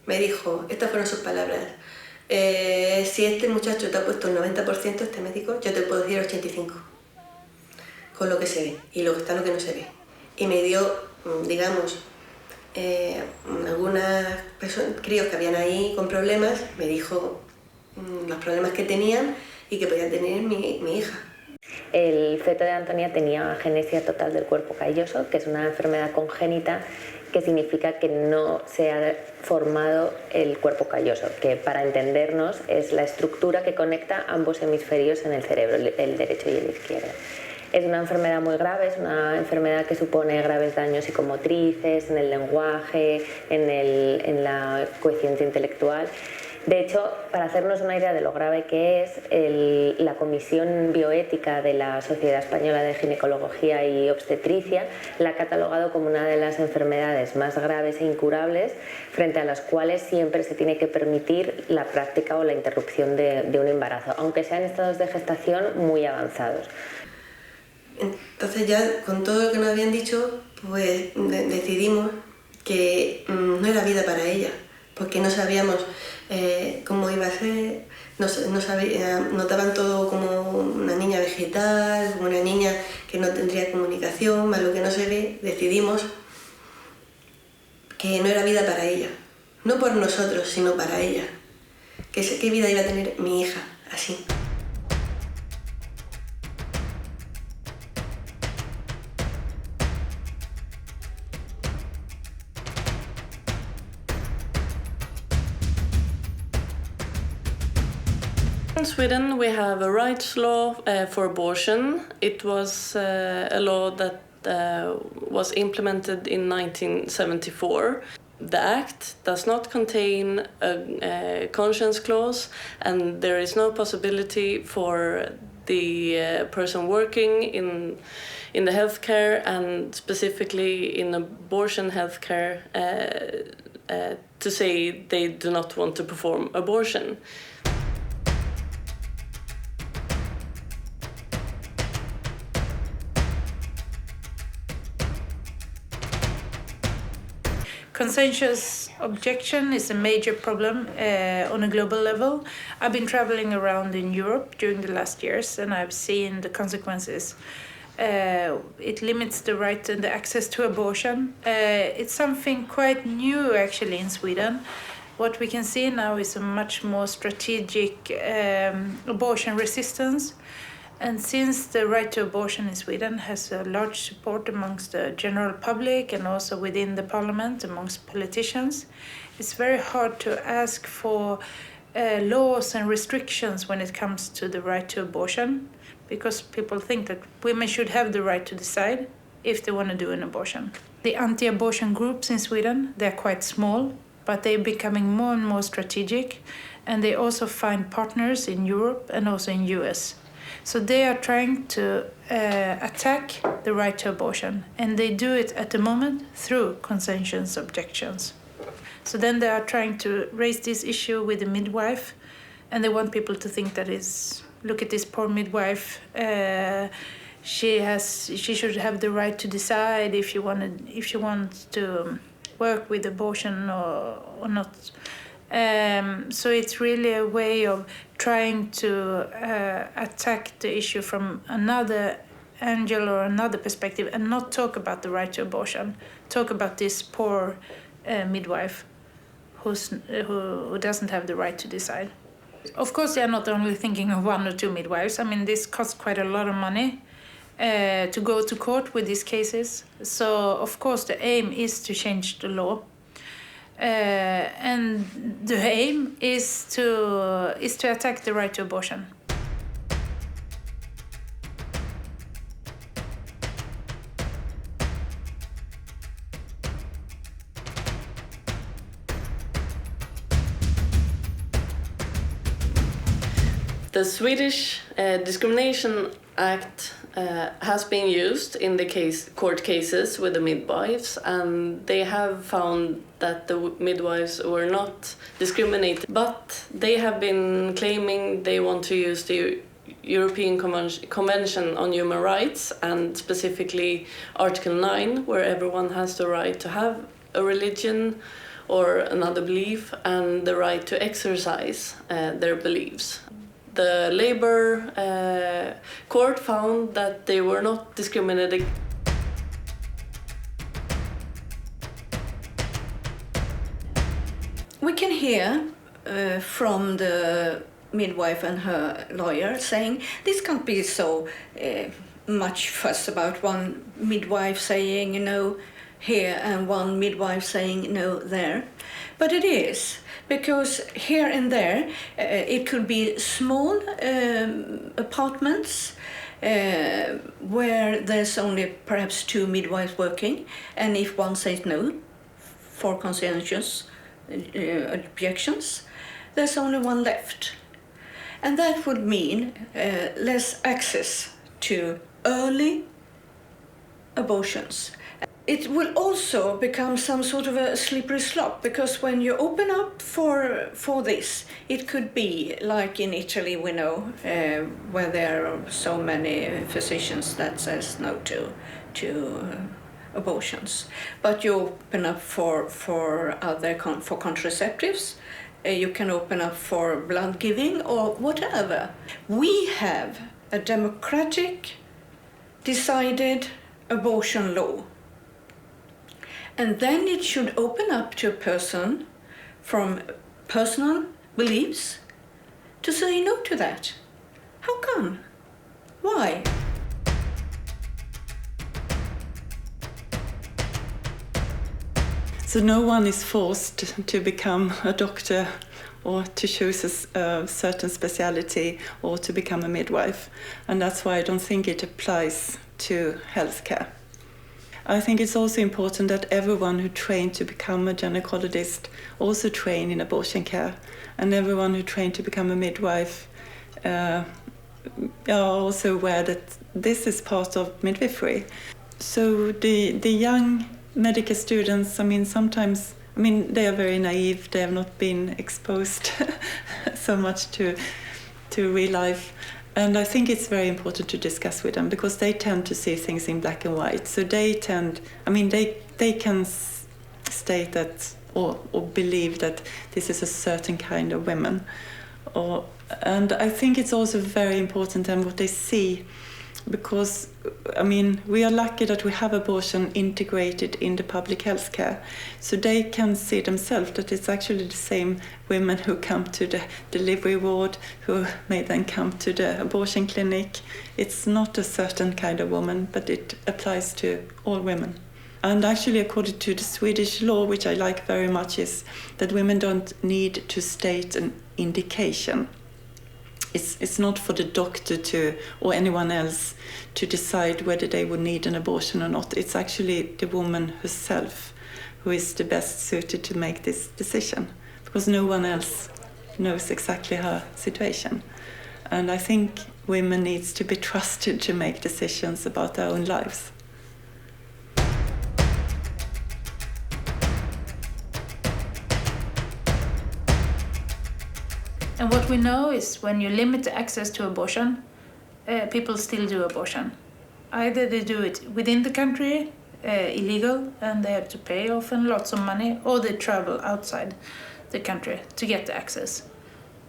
Me dijo, estas fueron sus palabras: si este muchacho te ha puesto el 90%, este médico, yo te puedo decir 85%, con lo que se ve, y luego está lo que no se ve. Y me dio, digamos, algunas críos que habían ahí con problemas, me dijo los problemas que tenían y que podía tener mi hija. El feto de Antonia tenía agenesia total del cuerpo calloso, que es una enfermedad congénita que significa que no se ha formado el cuerpo calloso, que para entendernos es la estructura que conecta ambos hemisferios en el cerebro, el derecho y el izquierdo. Es una enfermedad muy grave, es una enfermedad que supone graves daños psicomotrices, en el lenguaje, en la coeficiente intelectual. De hecho, para hacernos una idea de lo grave que es, la Comisión Bioética de la Sociedad Española de Ginecología y Obstetricia la ha catalogado como una de las enfermedades más graves e incurables, frente a las cuales siempre se tiene que permitir la práctica o la interrupción de un embarazo, aunque sean estados de gestación muy avanzados. Entonces ya con todo lo que nos habían dicho, pues decidimos que no era vida para ella, porque no sabíamos cómo iba a ser, nos daban todo como una niña vegetal, como una niña que no tendría comunicación, más lo que no se ve. Decidimos que no era vida para ella, no por nosotros, sino para ella. ¿Qué vida iba a tener mi hija así? In Sweden, we have a rights law for abortion. It was a law that was implemented in 1974. The Act does not contain a conscience clause, and there is no possibility for the person working in the healthcare, and specifically in abortion healthcare, to say they do not want to perform abortion. Conscientious objection is a major problem on a global level. I've been traveling around in Europe during the last years, and I've seen the consequences. It limits the right and the access to abortion. It's something quite new actually in Sweden. What we can see now is a much more strategic abortion resistance. And since the right to abortion in Sweden has a large support amongst the general public and also within the parliament amongst politicians, it's very hard to ask for laws and restrictions when it comes to the right to abortion, because people think that women should have the right to decide if they want to do an abortion. The anti-abortion groups in Sweden, they're quite small, but they're becoming more and more strategic, and they also find partners in Europe and also in US. So they are trying to attack the right to abortion, and they do it at the moment through conscientious objections. So then they are trying to raise this issue with the midwife, and they want people to think that look at this poor midwife, she should have the right to decide if she wants to work with abortion or not. So it's really a way of trying to attack the issue from another angle or another perspective, and not talk about the right to abortion. Talk about this poor midwife who doesn't have the right to decide. Of course, they are not only thinking of 1 or 2 midwives. I mean, this costs quite a lot of money to go to court with these cases. So, of course, the aim is to change the law. And the aim is to attack the right to abortion. The Swedish Discrimination Act has been used in the court cases with the midwives, and they have found that the midwives were not discriminated, but they have been claiming they want to use the European Convention on Human Rights, and specifically Article 9, where everyone has the right to have a religion or another belief and the right to exercise their beliefs. The Labour court found that they were not discriminated. We can hear from the midwife and her lawyer saying this can't be so much fuss about one midwife saying no here and one midwife saying no there. But it is, because here and there it could be small apartments where there's only perhaps 2 midwives working, and if one says no for conscientious objections, there's only one left. And that would mean less access to early abortions. It will also become some sort of a slippery slope, because when you open up for this, it could be like in Italy, we know, where there are so many physicians that says no to abortions. But you open up for contraceptives. You can open up for blood giving or whatever. We have a democratic, decided abortion law. And then it should open up to a person from personal beliefs to say no to that. How come? Why? So no one is forced to become a doctor or to choose a certain speciality or to become a midwife. And that's why I don't think it applies to healthcare. I think it's also important that everyone who trained to become a gynecologist also train in abortion care, and everyone who trained to become a midwife are also aware that this is part of midwifery. So the young medical students, sometimes they are very naive, they have not been exposed so much to real life. And I think it's very important to discuss with them, because they tend to see things in black and white. So they can state that or believe that this is a certain kind of women. And I think it's also very important then what they see, because we are lucky that we have abortion integrated in the public health care, so they can see themselves that it's actually the same women who come to the delivery ward who may then come to the abortion clinic. It's not a certain kind of woman, but it applies to all women. And actually, according to the Swedish law, which I like very much, is that women don't need to state an indication. it's not for the doctor to, or anyone else, to decide whether they would need an abortion or not. It's actually the woman herself who is the best suited to make this decision, because no one else knows exactly her situation. And I think women need to be trusted to make decisions about their own lives. And what we know is when you limit the access to abortion, people still do abortion. Either they do it within the country, illegal, and they have to pay often lots of money, or they travel outside the country to get the access.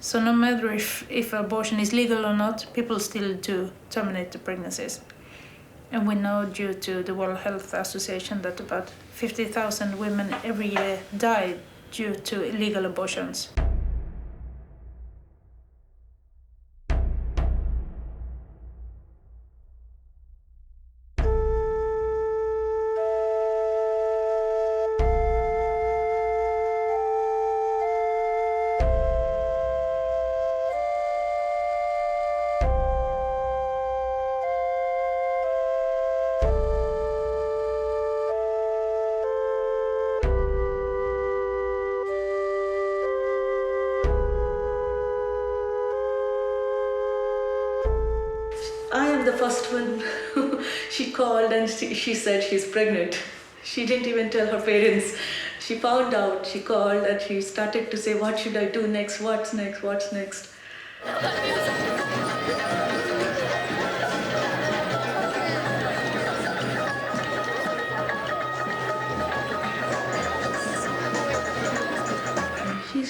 So no matter if abortion is legal or not, people still do terminate the pregnancies. And we know due to the World Health Association that about 50,000 women every year die due to illegal abortions. I am the first one. She called and she said she's pregnant. She didn't even tell her parents. She found out, she called and she started to say, what should I do next, what's next, what's next?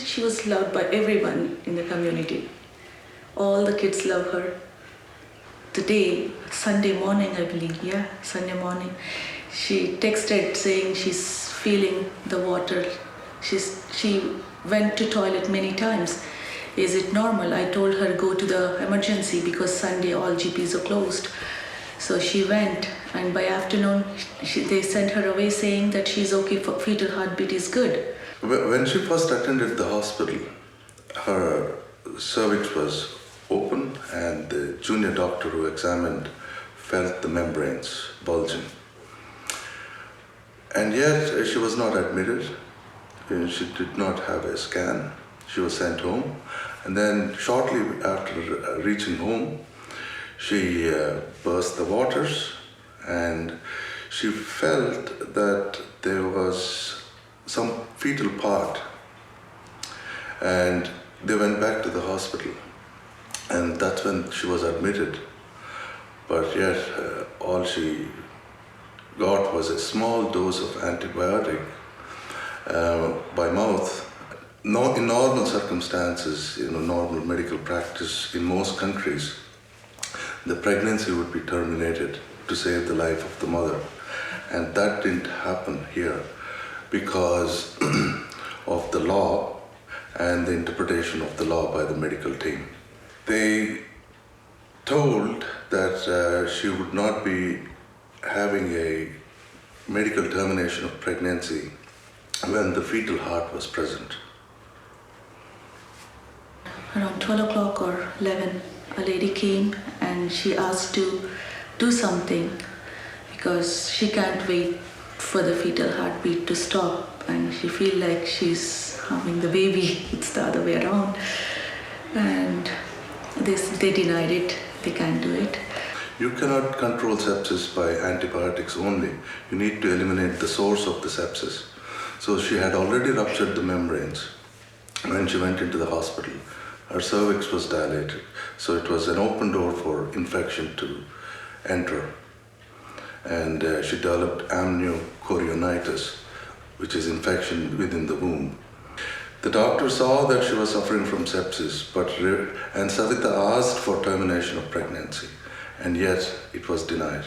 She was loved by everyone in the community. All the kids love her. Today, Sunday morning, I believe, Sunday morning, she texted saying she's feeling the water. She went to toilet many times. Is it normal? I told her go to the emergency because Sunday all GPs are closed. So she went, and by afternoon they sent her away saying that she's okay, for fetal heartbeat is good. When she first attended the hospital, her cervix was open and the junior doctor who examined felt the membranes bulging. And yet she was not admitted. She did not have a scan. She was sent home. And then shortly after reaching home, she burst the waters and she felt that there was some fetal part. And they went back to the hospital. And that's when she was admitted. But yet, all she got was a small dose of antibiotic by mouth. No, in normal circumstances, normal medical practice in most countries, the pregnancy would be terminated to save the life of the mother. And that didn't happen here because of the law and the interpretation of the law by the medical team. They told that she would not be having a medical termination of pregnancy when the fetal heart was present. Around 12 o'clock or 11, a lady came and she asked to do something because she can't wait for the fetal heartbeat to stop and she feels like she's having the baby. It's the other way around. And they denied it. They can't do it. You cannot control sepsis by antibiotics only. You need to eliminate the source of the sepsis. So she had already ruptured the membranes when she went into the hospital. Her cervix was dilated, so it was an open door for infection to enter. And she developed amniochorionitis, which is infection within the womb. The doctor saw that she was suffering from sepsis, and Savita asked for termination of pregnancy, and yet it was denied.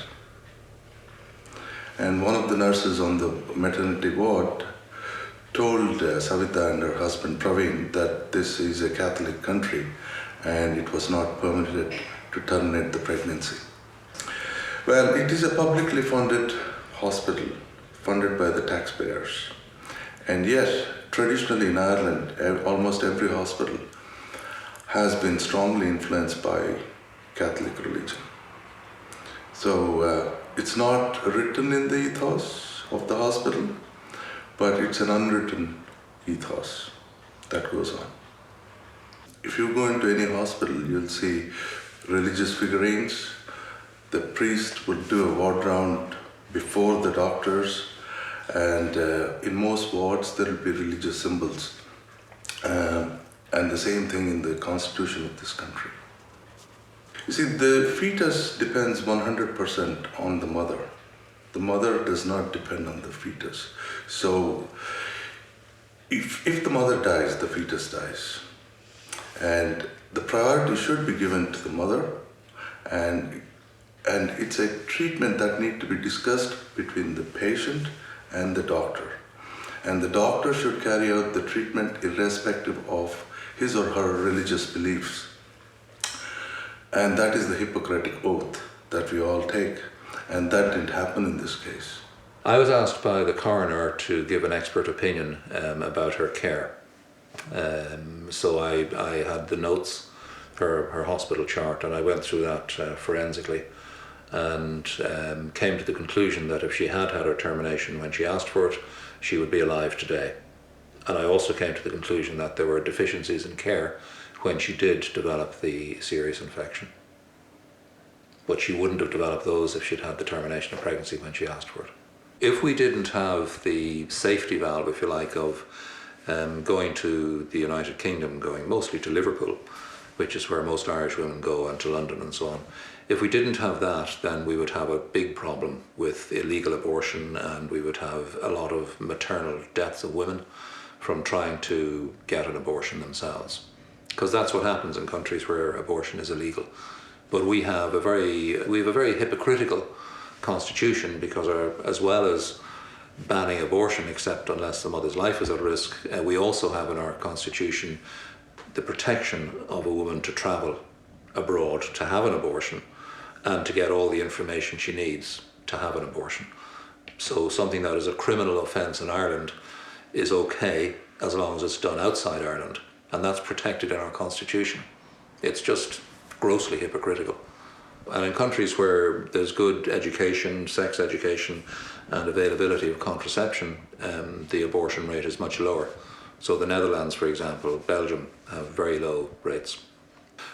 And one of the nurses on the maternity ward told Savita and her husband Praveen that this is a Catholic country and it was not permitted to terminate the pregnancy. Well, it is a publicly funded hospital, funded by the taxpayers. And yet, traditionally in Ireland, almost every hospital has been strongly influenced by Catholic religion. So it's not written in the ethos of the hospital, but it's an unwritten ethos that goes on. If you go into any hospital, you'll see religious figurines. The priest will do a ward round before the doctors, and in most wards there will be religious symbols. And the same thing in the constitution of this country. You see, the fetus depends 100% on the mother. The mother does not depend on the fetus. So if the mother dies, the fetus dies. And the priority should be given to the mother, and it's a treatment that needs to be discussed between the patient and the doctor. And the doctor should carry out the treatment irrespective of his or her religious beliefs. And that is the Hippocratic oath that we all take. And that didn't happen in this case. I was asked by the coroner to give an expert opinion about her care. So I had the notes, her hospital chart, and I went through that forensically, and came to the conclusion that if she had had her termination when she asked for it, she would be alive today. And I also came to the conclusion that there were deficiencies in care when she did develop the serious infection. But she wouldn't have developed those if she'd had the termination of pregnancy when she asked for it. If we didn't have the safety valve, if you like, of going to the United Kingdom, going mostly to Liverpool, which is where most Irish women go, and to London and so on. If we didn't have that, then we would have a big problem with illegal abortion, and we would have a lot of maternal deaths of women from trying to get an abortion themselves. Because that's what happens in countries where abortion is illegal. But we have a very hypocritical constitution, because as well as banning abortion, except unless the mother's life is at risk, we also have in our constitution the protection of a woman to travel abroad to have an abortion and to get all the information she needs to have an abortion. So something that is a criminal offence in Ireland is okay as long as it's done outside Ireland, and that's protected in our constitution. It's just grossly hypocritical. And in countries where there's good education, sex education, and availability of contraception, the abortion rate is much lower. So the Netherlands, for example, Belgium, have very low rates.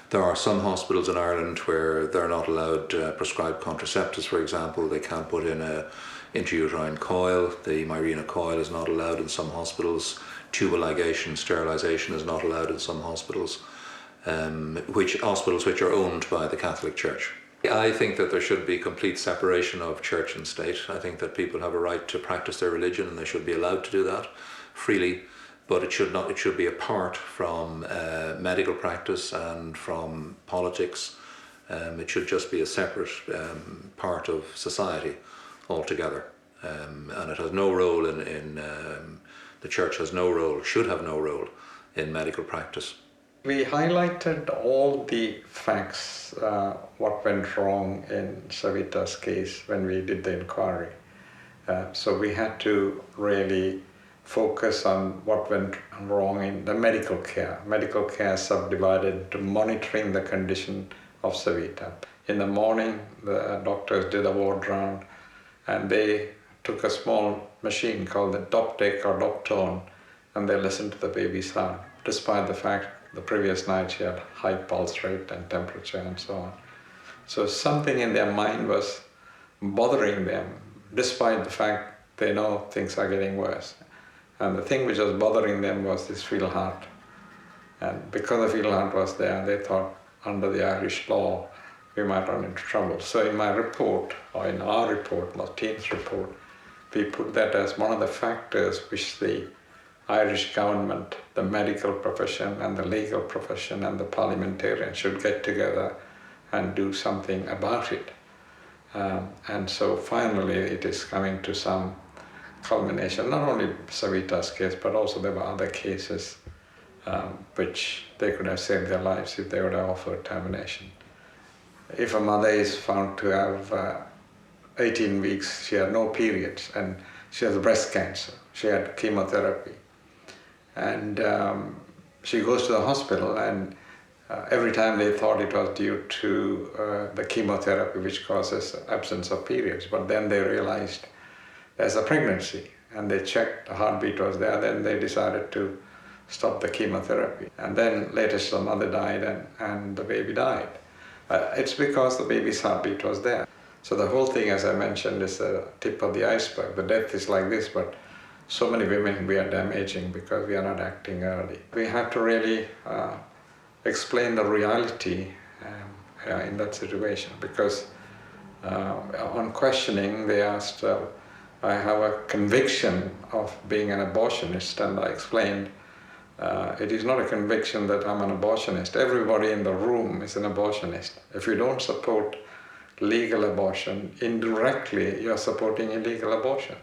There are some hospitals in Ireland where they're not allowed prescribed contraceptives, for example. They can't put in an intrauterine coil. The Mirena coil is not allowed in some hospitals. Tubal ligation, sterilisation is not allowed in some hospitals, which are owned by the Catholic Church. I think that there should be complete separation of church and state. I think that people have a right to practice their religion, and they should be allowed to do that freely, but it should be apart from medical practice and from politics. It should just be a separate part of society altogether. And it has no role in the church has no role, should have no role in medical practice. We highlighted all the facts, what went wrong in Savita's case when we did the inquiry. So we had to really focus on what went wrong in the medical care. Medical care subdivided to monitoring the condition of Savita. In the morning, the doctors did a ward round, and they took a small machine called the Doptake or Doptone, and they listened to the baby's heart, despite the fact the previous night she had high pulse rate and temperature and so on. So something in their mind was bothering them, despite the fact they know things are getting worse. And the thing which was bothering them was this fetal heart. And because the fetal heart was there, they thought under the Irish law, we might run into trouble. So in my report, or in our report, my team's report, we put that as one of the factors which the Irish government, the medical profession and the legal profession and the parliamentarians should get together and do something about it. And so finally it is coming to some culmination, not only Savita's case, but also there were other cases which they could have saved their lives if they would have offered termination. If a mother is found to have 18 weeks, she had no periods, and she has breast cancer, she had chemotherapy, and she goes to the hospital, and Every time they thought it was due to the chemotherapy, which causes absence of periods, but then they realized there's a pregnancy, and they checked the heartbeat was there. Then they decided to stop the chemotherapy, and then later the mother died and the baby died. It's because the baby's heartbeat was there. So the whole thing, as I mentioned, is the tip of the iceberg. The death is like this, but so many women we are damaging because we are not acting early. We have to really explain the reality in that situation, because on questioning they asked, I have a conviction of being an abortionist, and I explained it is not a conviction that I'm an abortionist. Everybody in the room is an abortionist. If you don't support legal abortion, indirectly you're supporting illegal abortion.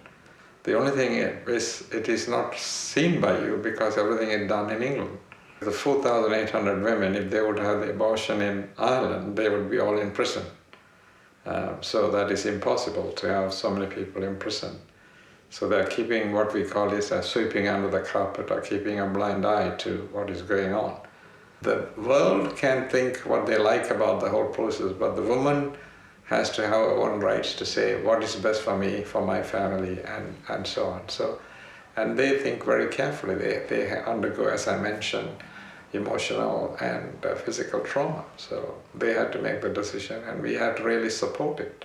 The only thing is it is not seen by you because everything is done in England. The 4,800 women, if they would have the abortion in Ireland, they would be all in prison. So that is impossible to have so many people in prison. So they're keeping what we call is sweeping under the carpet, or keeping a blind eye to what is going on. The world can think what they like about the whole process, but the woman has to have her own rights to say what is best for me, for my family, and so on. And they think very carefully. They undergo, as I mentioned, emotional and physical trauma. So they had to make the decision, and we had to really support it.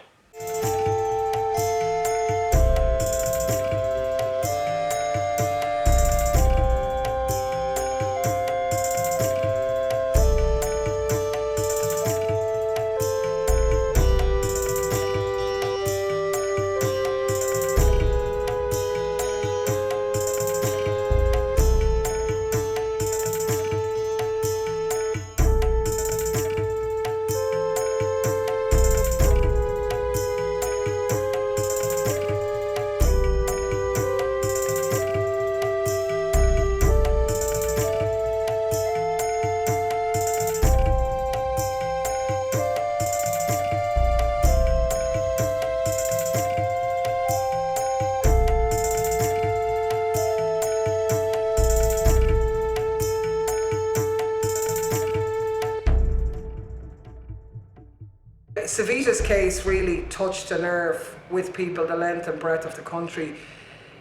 Savita's case really touched a nerve with people the length and breadth of the country.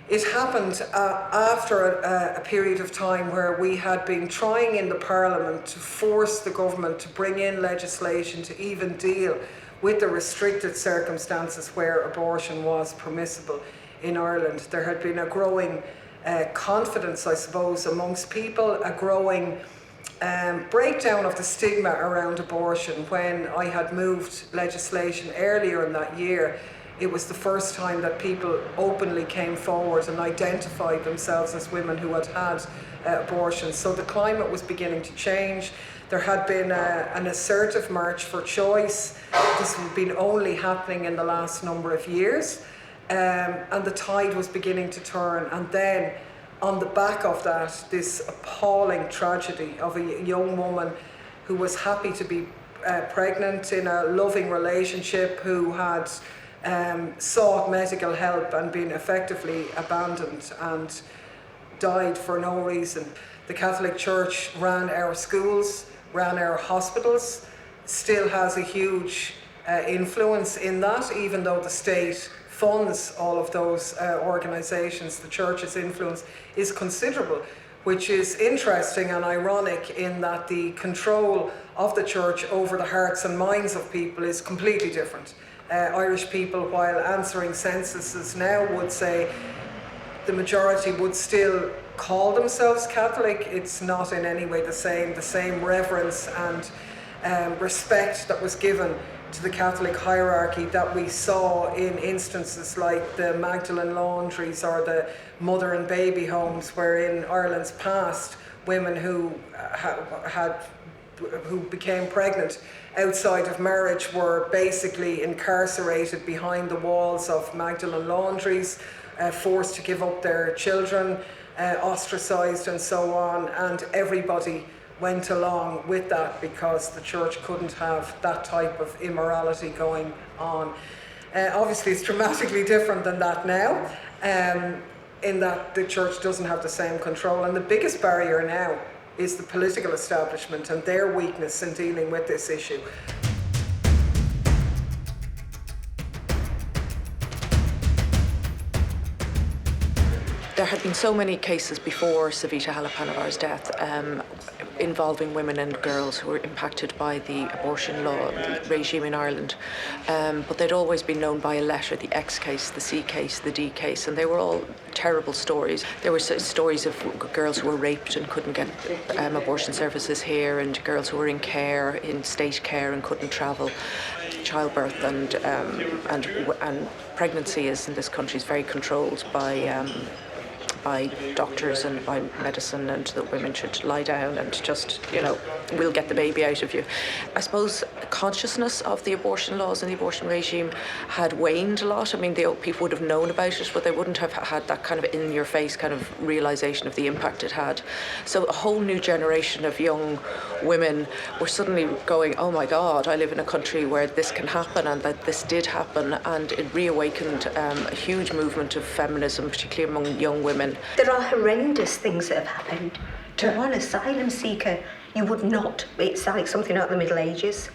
It happened after a period of time where we had been trying in the Parliament to force the government to bring in legislation to even deal with the restricted circumstances where abortion was permissible in Ireland. There had been a growing confidence, I suppose, amongst people, a growing breakdown of the stigma around abortion. When I had moved legislation earlier in that year, it was the first time that people openly came forward and identified themselves as women who had had abortions. So the climate was beginning to change. There had been an assertive march for choice. This had been only happening in the last number of years, and the tide was beginning to turn. And then on the back of that, this appalling tragedy of a young woman who was happy to be pregnant in a loving relationship, who had sought medical help and been effectively abandoned and died for no reason. The Catholic Church ran our schools, ran our hospitals, still has a huge influence in that, even though the state funds all of those organisations. The Church's influence is considerable, which is interesting and ironic in that the control of the Church over the hearts and minds of people is completely different. Irish people, while answering censuses now, would say the majority would still call themselves Catholic. It's not in any way the same reverence and respect that was given to the Catholic hierarchy that we saw in instances like the Magdalen laundries or the mother and baby homes, where in Ireland's past women who became pregnant outside of marriage were basically incarcerated behind the walls of Magdalen laundries, forced to give up their children, ostracised and so on, and everybody went along with that because the Church couldn't have that type of immorality going on. Obviously it's dramatically different than that now, in that the Church doesn't have the same control, and the biggest barrier now is the political establishment and their weakness in dealing with this issue. There had been so many cases before Savita Halappanavar's death involving women and girls who were impacted by the abortion law regime in Ireland, but they'd always been known by a letter: the X case, the C case, the D case, and they were all terrible stories. There were stories of girls who were raped and couldn't get abortion services here, and girls who were in care, in state care, and couldn't travel. Childbirth and pregnancy is in this country is very controlled by doctors and by medicine, and that women should lie down and just, we'll get the baby out of you. I suppose consciousness of the abortion laws and the abortion regime had waned a lot. I mean, people would have known about it, but they wouldn't have had that kind of in-your-face kind of realisation of the impact it had. So a whole new generation of young women were suddenly going, oh my God, I live in a country where this can happen, and that this did happen, and it reawakened a huge movement of feminism, particularly among young women. There are horrendous things that have happened. To one asylum seeker, you would not. It's like something out of the Middle Ages.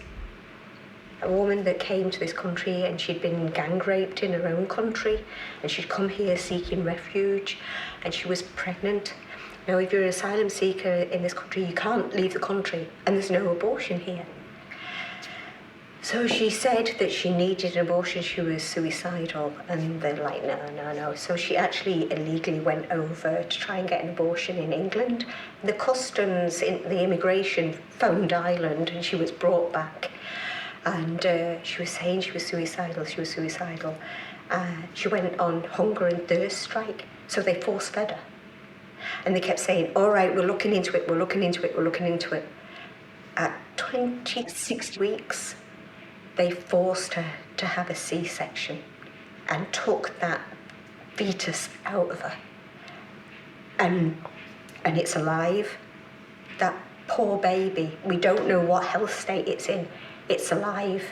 A woman that came to this country and she'd been gang raped in her own country, and she'd come here seeking refuge, and she was pregnant. Now, if you're an asylum seeker in this country, you can't leave the country, and there's no abortion here. So she said that she needed an abortion, she was suicidal, and they're like, no. So she actually illegally went over to try and get an abortion in England. The customs, the immigration phoned Ireland, and she was brought back. And she was saying she was suicidal. She went on hunger and thirst strike, so they force-fed her. And they kept saying, all right, we're looking into it. At 26 weeks, they forced her to have a C-section and took that fetus out of her. And it's alive. That poor baby, we don't know what health state it's in. It's alive.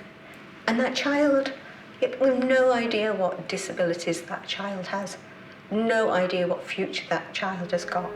And that child, we have no idea what disabilities that child has. No idea what future that child has got.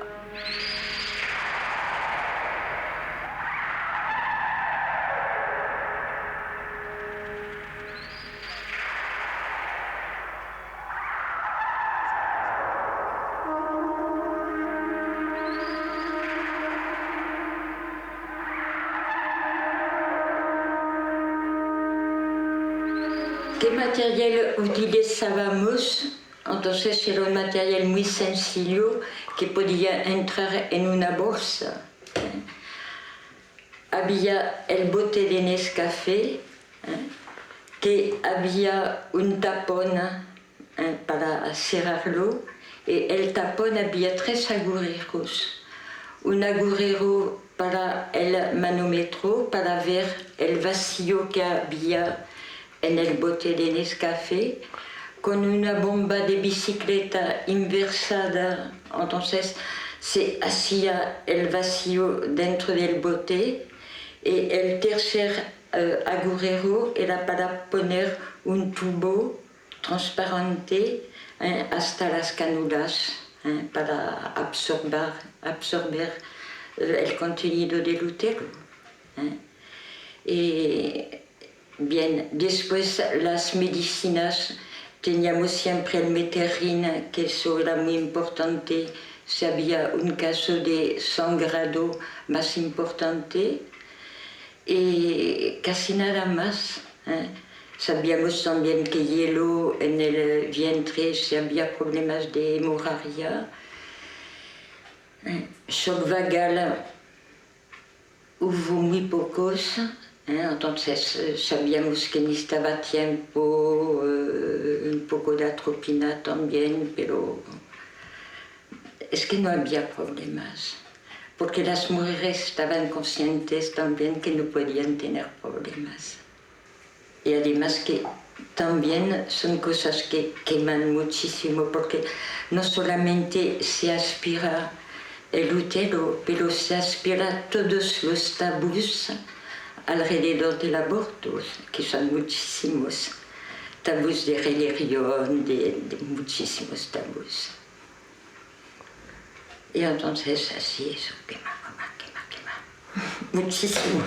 ¿Qué material utilizábamos? Entonces era un material muy sencillo que podía entrar en una bolsa. Había el bote de Nescafé, que había un tapón para cerrarlo, y el tapón había 3 agujeros. Un agujero para el manómetro, para ver el vacío que había en el bote de Nescafé, con una bomba de bicicleta inversada, entonces se hacía el vacío dentro del bote, y el tercer agujero era para poner un tubo transparente hasta las cánulas para absorber el contenido del útero. Y bien, después las medicinas, teníamos siempre el meterrin, que eso era muy importante si había un caso de sangrado más importante, y casi nada más. Sabíamos también que hielo en el vientre si había problemas de hemorragia. Shock vagal hubo muy pocos. Entonces sabíamos que necesitaba tiempo, un poco de atropina también, pero es que no había problemas, porque las mujeres estaban conscientes también que no podían tener problemas. Y además que también son cosas que queman muchísimo, porque no solamente se aspira el útero, pero se aspira todos los tabús alrededor del aborto, que son muchísimos tabús de religión, de muchísimos tabús. Y entonces así eso quema. muchísimo.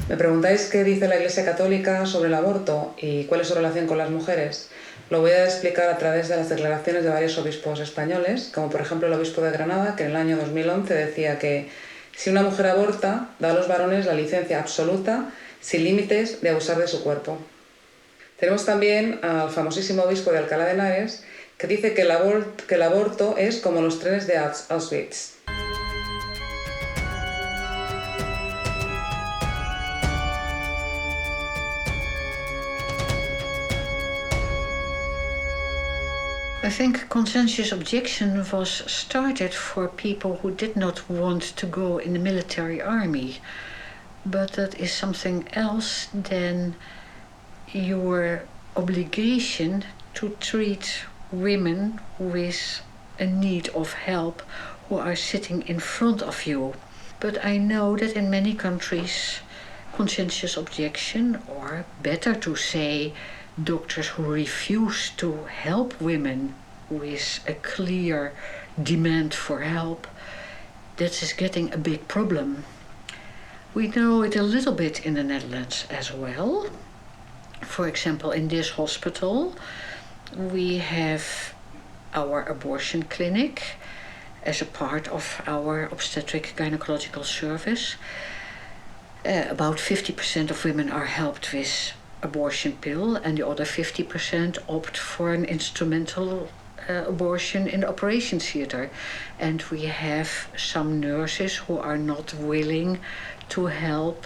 Me preguntáis qué dice la Iglesia Católica sobre el aborto y cuál es su relación con las mujeres. Lo voy a explicar a través de las declaraciones de varios obispos españoles, como por ejemplo el obispo de Granada, que en el año 2011 decía que si una mujer aborta, da a los varones la licencia absoluta, sin límites, de abusar de su cuerpo. Tenemos también al famosísimo obispo de Alcalá de Henares, que dice que el aborto es como los trenes de Auschwitz. I think conscientious objection was started for people who did not want to go in the military army. But that is something else than your obligation to treat women with a need of help who are sitting in front of you. But I know that in many countries, conscientious objection, or better to say, doctors who refuse to help women with a clear demand for help, that is getting a big problem. We know it a little bit in the Netherlands as well. For example, in this hospital, we have our abortion clinic as a part of our obstetric gynecological service. About 50% of women are helped with abortion pill, and the other 50% opt for an instrumental abortion in the operation theater. And we have some nurses who are not willing to help,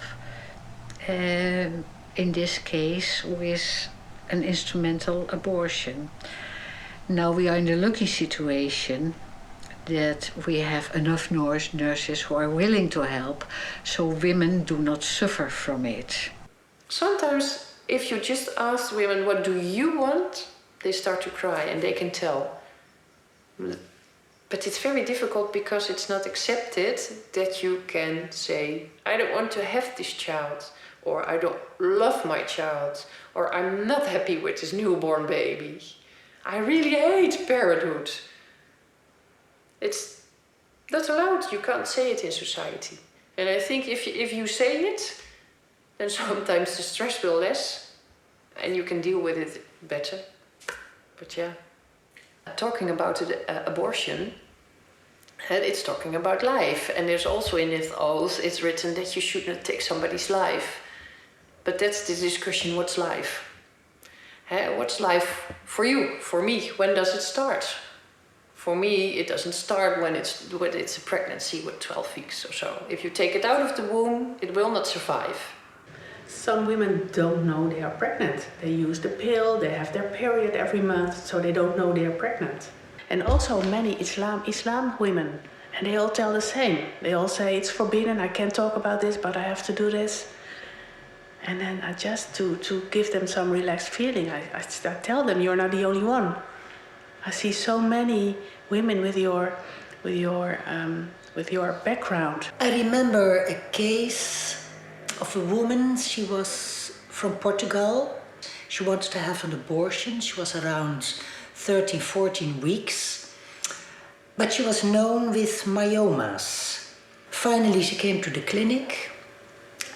in this case, with an instrumental abortion. Now we are in the lucky situation that we have enough nurses who are willing to help, so women do not suffer from it. Sometimes if you just ask women, what do you want? They start to cry and they can tell. But it's very difficult because it's not accepted that you can say, I don't want to have this child, or I don't love my child, or I'm not happy with this newborn baby. I really hate parenthood. It's not allowed. You can't say it in society. And I think if you say it, then sometimes the stress will less and you can deal with it better. But yeah, talking about abortion, it's talking about life. And there's also in this oath, it's written that you should not take somebody's life. But that's the discussion, what's life? What's life for you, for me? When does it start? For me, it doesn't start when it's a pregnancy with 12 weeks or so. If you take it out of the womb, it will not survive. Some women don't know they are pregnant. They use the pill, they have their period every month, so they don't know they are pregnant. And also many Islam women, and they all tell the same. They all say it's forbidden, I can't talk about this, but I have to do this. And then I just to give them some relaxed feeling, I tell them you're not the only one. I see so many women with your background. I remember a case of a woman. She was from Portugal. She wanted to have an abortion. She was around 13, 14 weeks. But she was known with myomas. Finally, she came to the clinic.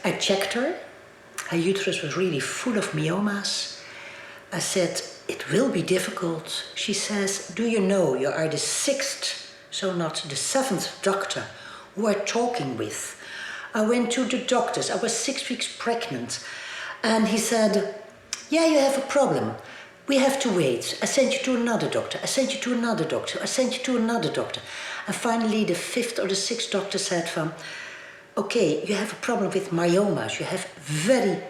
I checked her. Her uterus was really full of myomas. I said, it will be difficult. She says, do you know you are the 6th, so not the 7th doctor who I'm talking with. I went to the doctors. I was 6 weeks pregnant. And he said, yeah, you have a problem. We have to wait. I sent you to another doctor. I sent you to another doctor. I sent you to another doctor. And finally, the 5th or the 6th doctor said, okay, you have a problem with myomas. You have very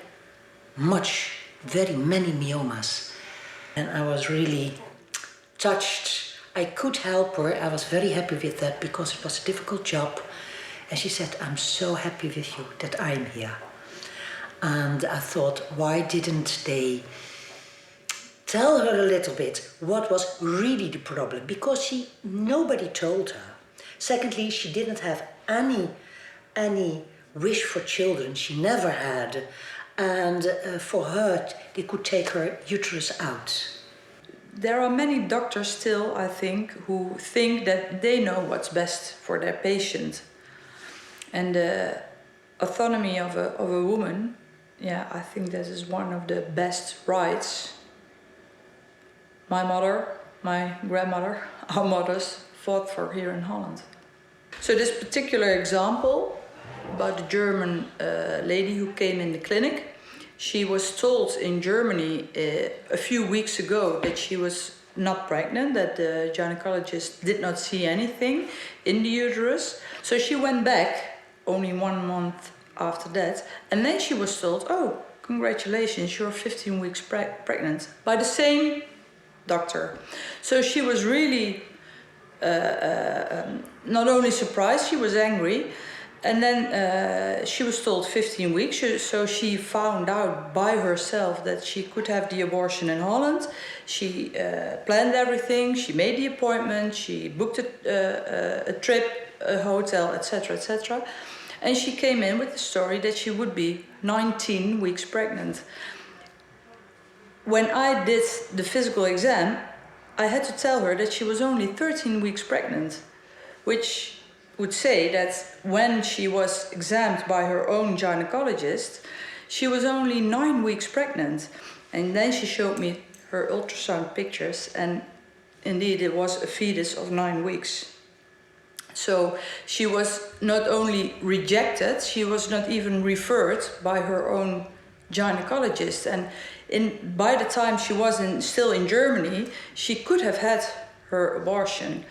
many myomas. And I was really touched. I could help her. I was very happy with that because it was a difficult job. And she said, I'm so happy with you that I'm here. And I thought, why didn't they tell her a little bit what was really the problem? Because nobody told her. Secondly, she didn't have any wish for children. She never had. And for her, they could take her uterus out. there are many doctors still, I think, who think that they know what's best for their patient. And the autonomy of a woman, yeah, I think this is one of the best rights. My mother, my grandmother, our mothers fought for here in Holland. So this particular example about the German lady who came in the clinic, she was told in Germany a few weeks ago that she was not pregnant, that the gynecologist did not see anything in the uterus. So she went back only 1 month after that, and then she was told, oh, congratulations, you're 15 weeks pregnant, by the same doctor. So she was really not only surprised, she was angry. And then she was told 15 weeks, so she found out by herself that she could have the abortion in Holland. She planned everything, she made the appointment, she booked a trip, a hotel, etc., etc. And she came in with the story that she would be 19 weeks pregnant. When I did the physical exam, I had to tell her that she was only 13 weeks pregnant, which would say that when she was examined by her own gynecologist, she was only 9 weeks pregnant. And then she showed me her ultrasound pictures, and indeed it was a fetus of 9 weeks. So she was not only rejected, she was not even referred by her own gynecologist. And by the time she was still in Germany, she could have had her abortion.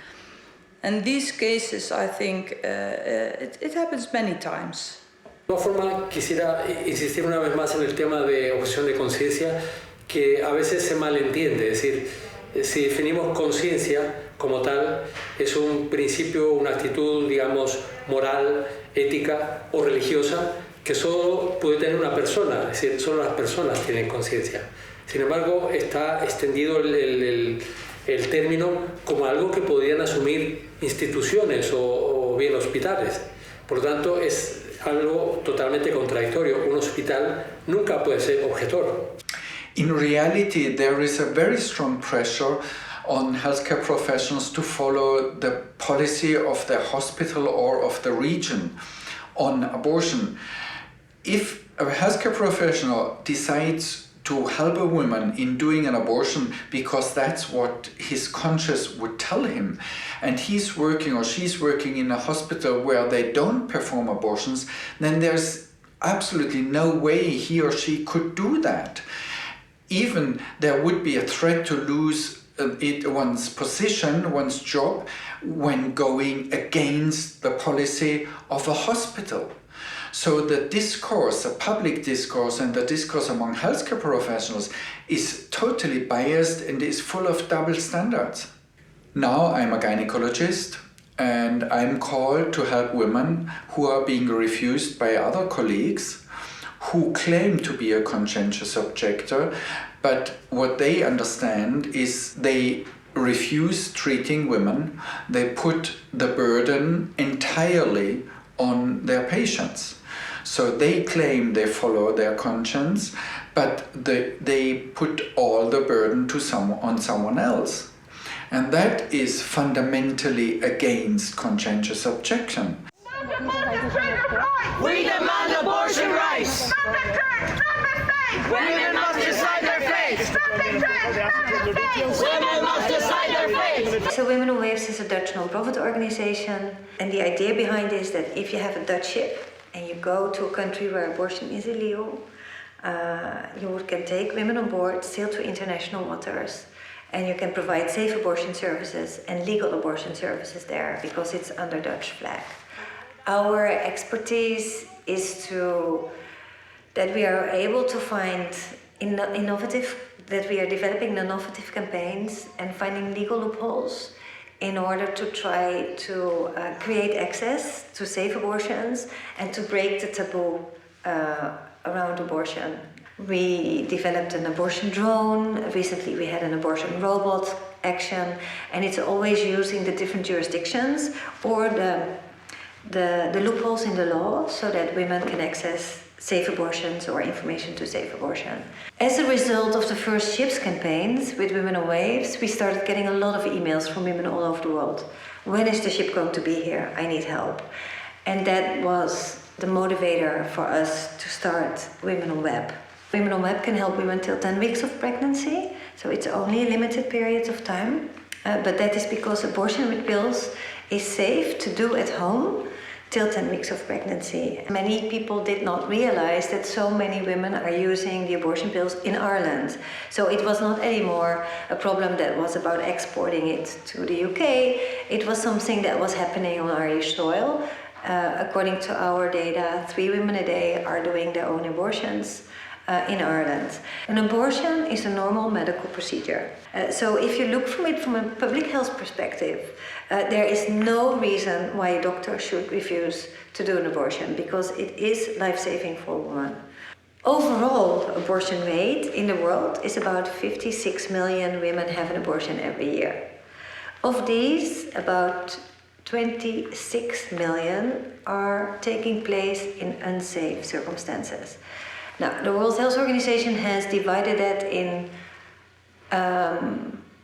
And these cases, I think, it happens many times. De todas formas, quisiera insistir una vez más en el tema de objeción de conciencia, que a veces se malentiende. Es decir, si definimos conciencia como tal, es un principio, una actitud, digamos, moral, ética o religiosa, que solo puede tener una persona, es decir, solo las personas tienen conciencia. Sin embargo, está extendido el término como algo que podrían asumir instituciones o bien hospitales. Por lo tanto, es algo totalmente contradictorio. Un hospital nunca puede ser objetor. In reality, there is a very strong pressure on healthcare professionals to follow the policy of the hospital or of the region on abortion. If a healthcare professional decides to help a woman in doing an abortion because that's what his conscience would tell him, and he's working or she's working in a hospital where they don't perform abortions, then there's absolutely no way he or she could do that. Even there would be a threat to lose one's position, one's job, when going against the policy of a hospital. So the discourse, the public discourse and the discourse among healthcare professionals is totally biased and is full of double standards. Now I'm a gynecologist and I'm called to help women who are being refused by other colleagues who claim to be a conscientious objector, but what they understand is they refuse treating women, they put the burden entirely on their patients. So they claim they follow their conscience, but they put all the burden on someone else. And that is fundamentally against conscientious objection. We demand abortion rights! Stop the church! Stop the state! Women must decide their fate! Stop the church! Stop the state! Women must decide their fate! So Women Who Waves is a Dutch non-profit organization, and the idea behind it is that if you have a Dutch ship and you go to a country where abortion is illegal, you can take women on board, sail to international waters, and you can provide safe abortion services and legal abortion services there because it's under Dutch flag. Our expertise is that we are able to find that we are developing innovative campaigns and finding legal loopholes in order to try to create access to safe abortions and to break the taboo around abortion. We developed an abortion drone. Recently we had an abortion robot action, and it's always using the different jurisdictions or the loopholes in the law so that women can access safe abortions or information to safe abortion. As a result of the first SHIPS campaigns with Women on Waves, we started getting a lot of emails from women all over the world. When is the ship going to be here? I need help. And that was the motivator for us to start Women on Web. Women on Web can help women till 10 weeks of pregnancy, so it's only limited periods of time. But that is because abortion with pills is safe to do at home till 10 weeks of pregnancy. Many people did not realize that so many women are using the abortion pills in Ireland. So it was not anymore a problem that was about exporting it to the UK. It was something that was happening on Irish soil. According to our data, 3 women a day are doing their own abortions in Ireland. An abortion is a normal medical procedure. So if you look from it from a public health perspective, there is no reason why a doctor should refuse to do an abortion, because it is life-saving for a woman. Overall abortion rate in the world is about 56 million women have an abortion every year. Of these, about 26 million are taking place in unsafe circumstances. Now, the World Health Organization has divided that in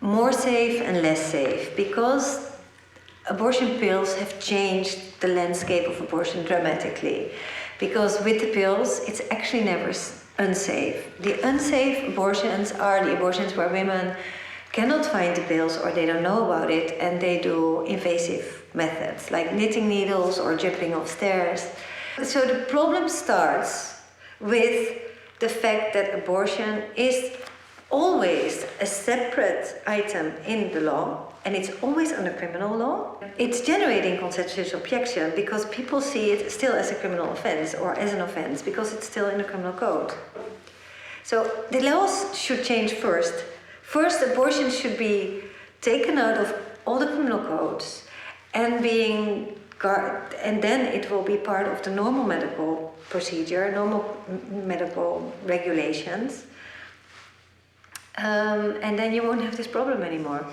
more safe and less safe, because abortion pills have changed the landscape of abortion dramatically. Because with the pills, it's actually never unsafe. The unsafe abortions are the abortions where women cannot find the pills or they don't know about it, and they do invasive methods like knitting needles or jumping off stairs. So the problem starts with the fact that abortion is always a separate item in the law, and it's always under criminal law. It's generating conscientious objection because people see it still as a criminal offense or as an offense because it's still in the criminal code. So the laws should change first. First, abortion should be taken out of all the criminal codes and then it will be part of the normal medical procedure, normal medical regulations. And then you won't have this problem anymore.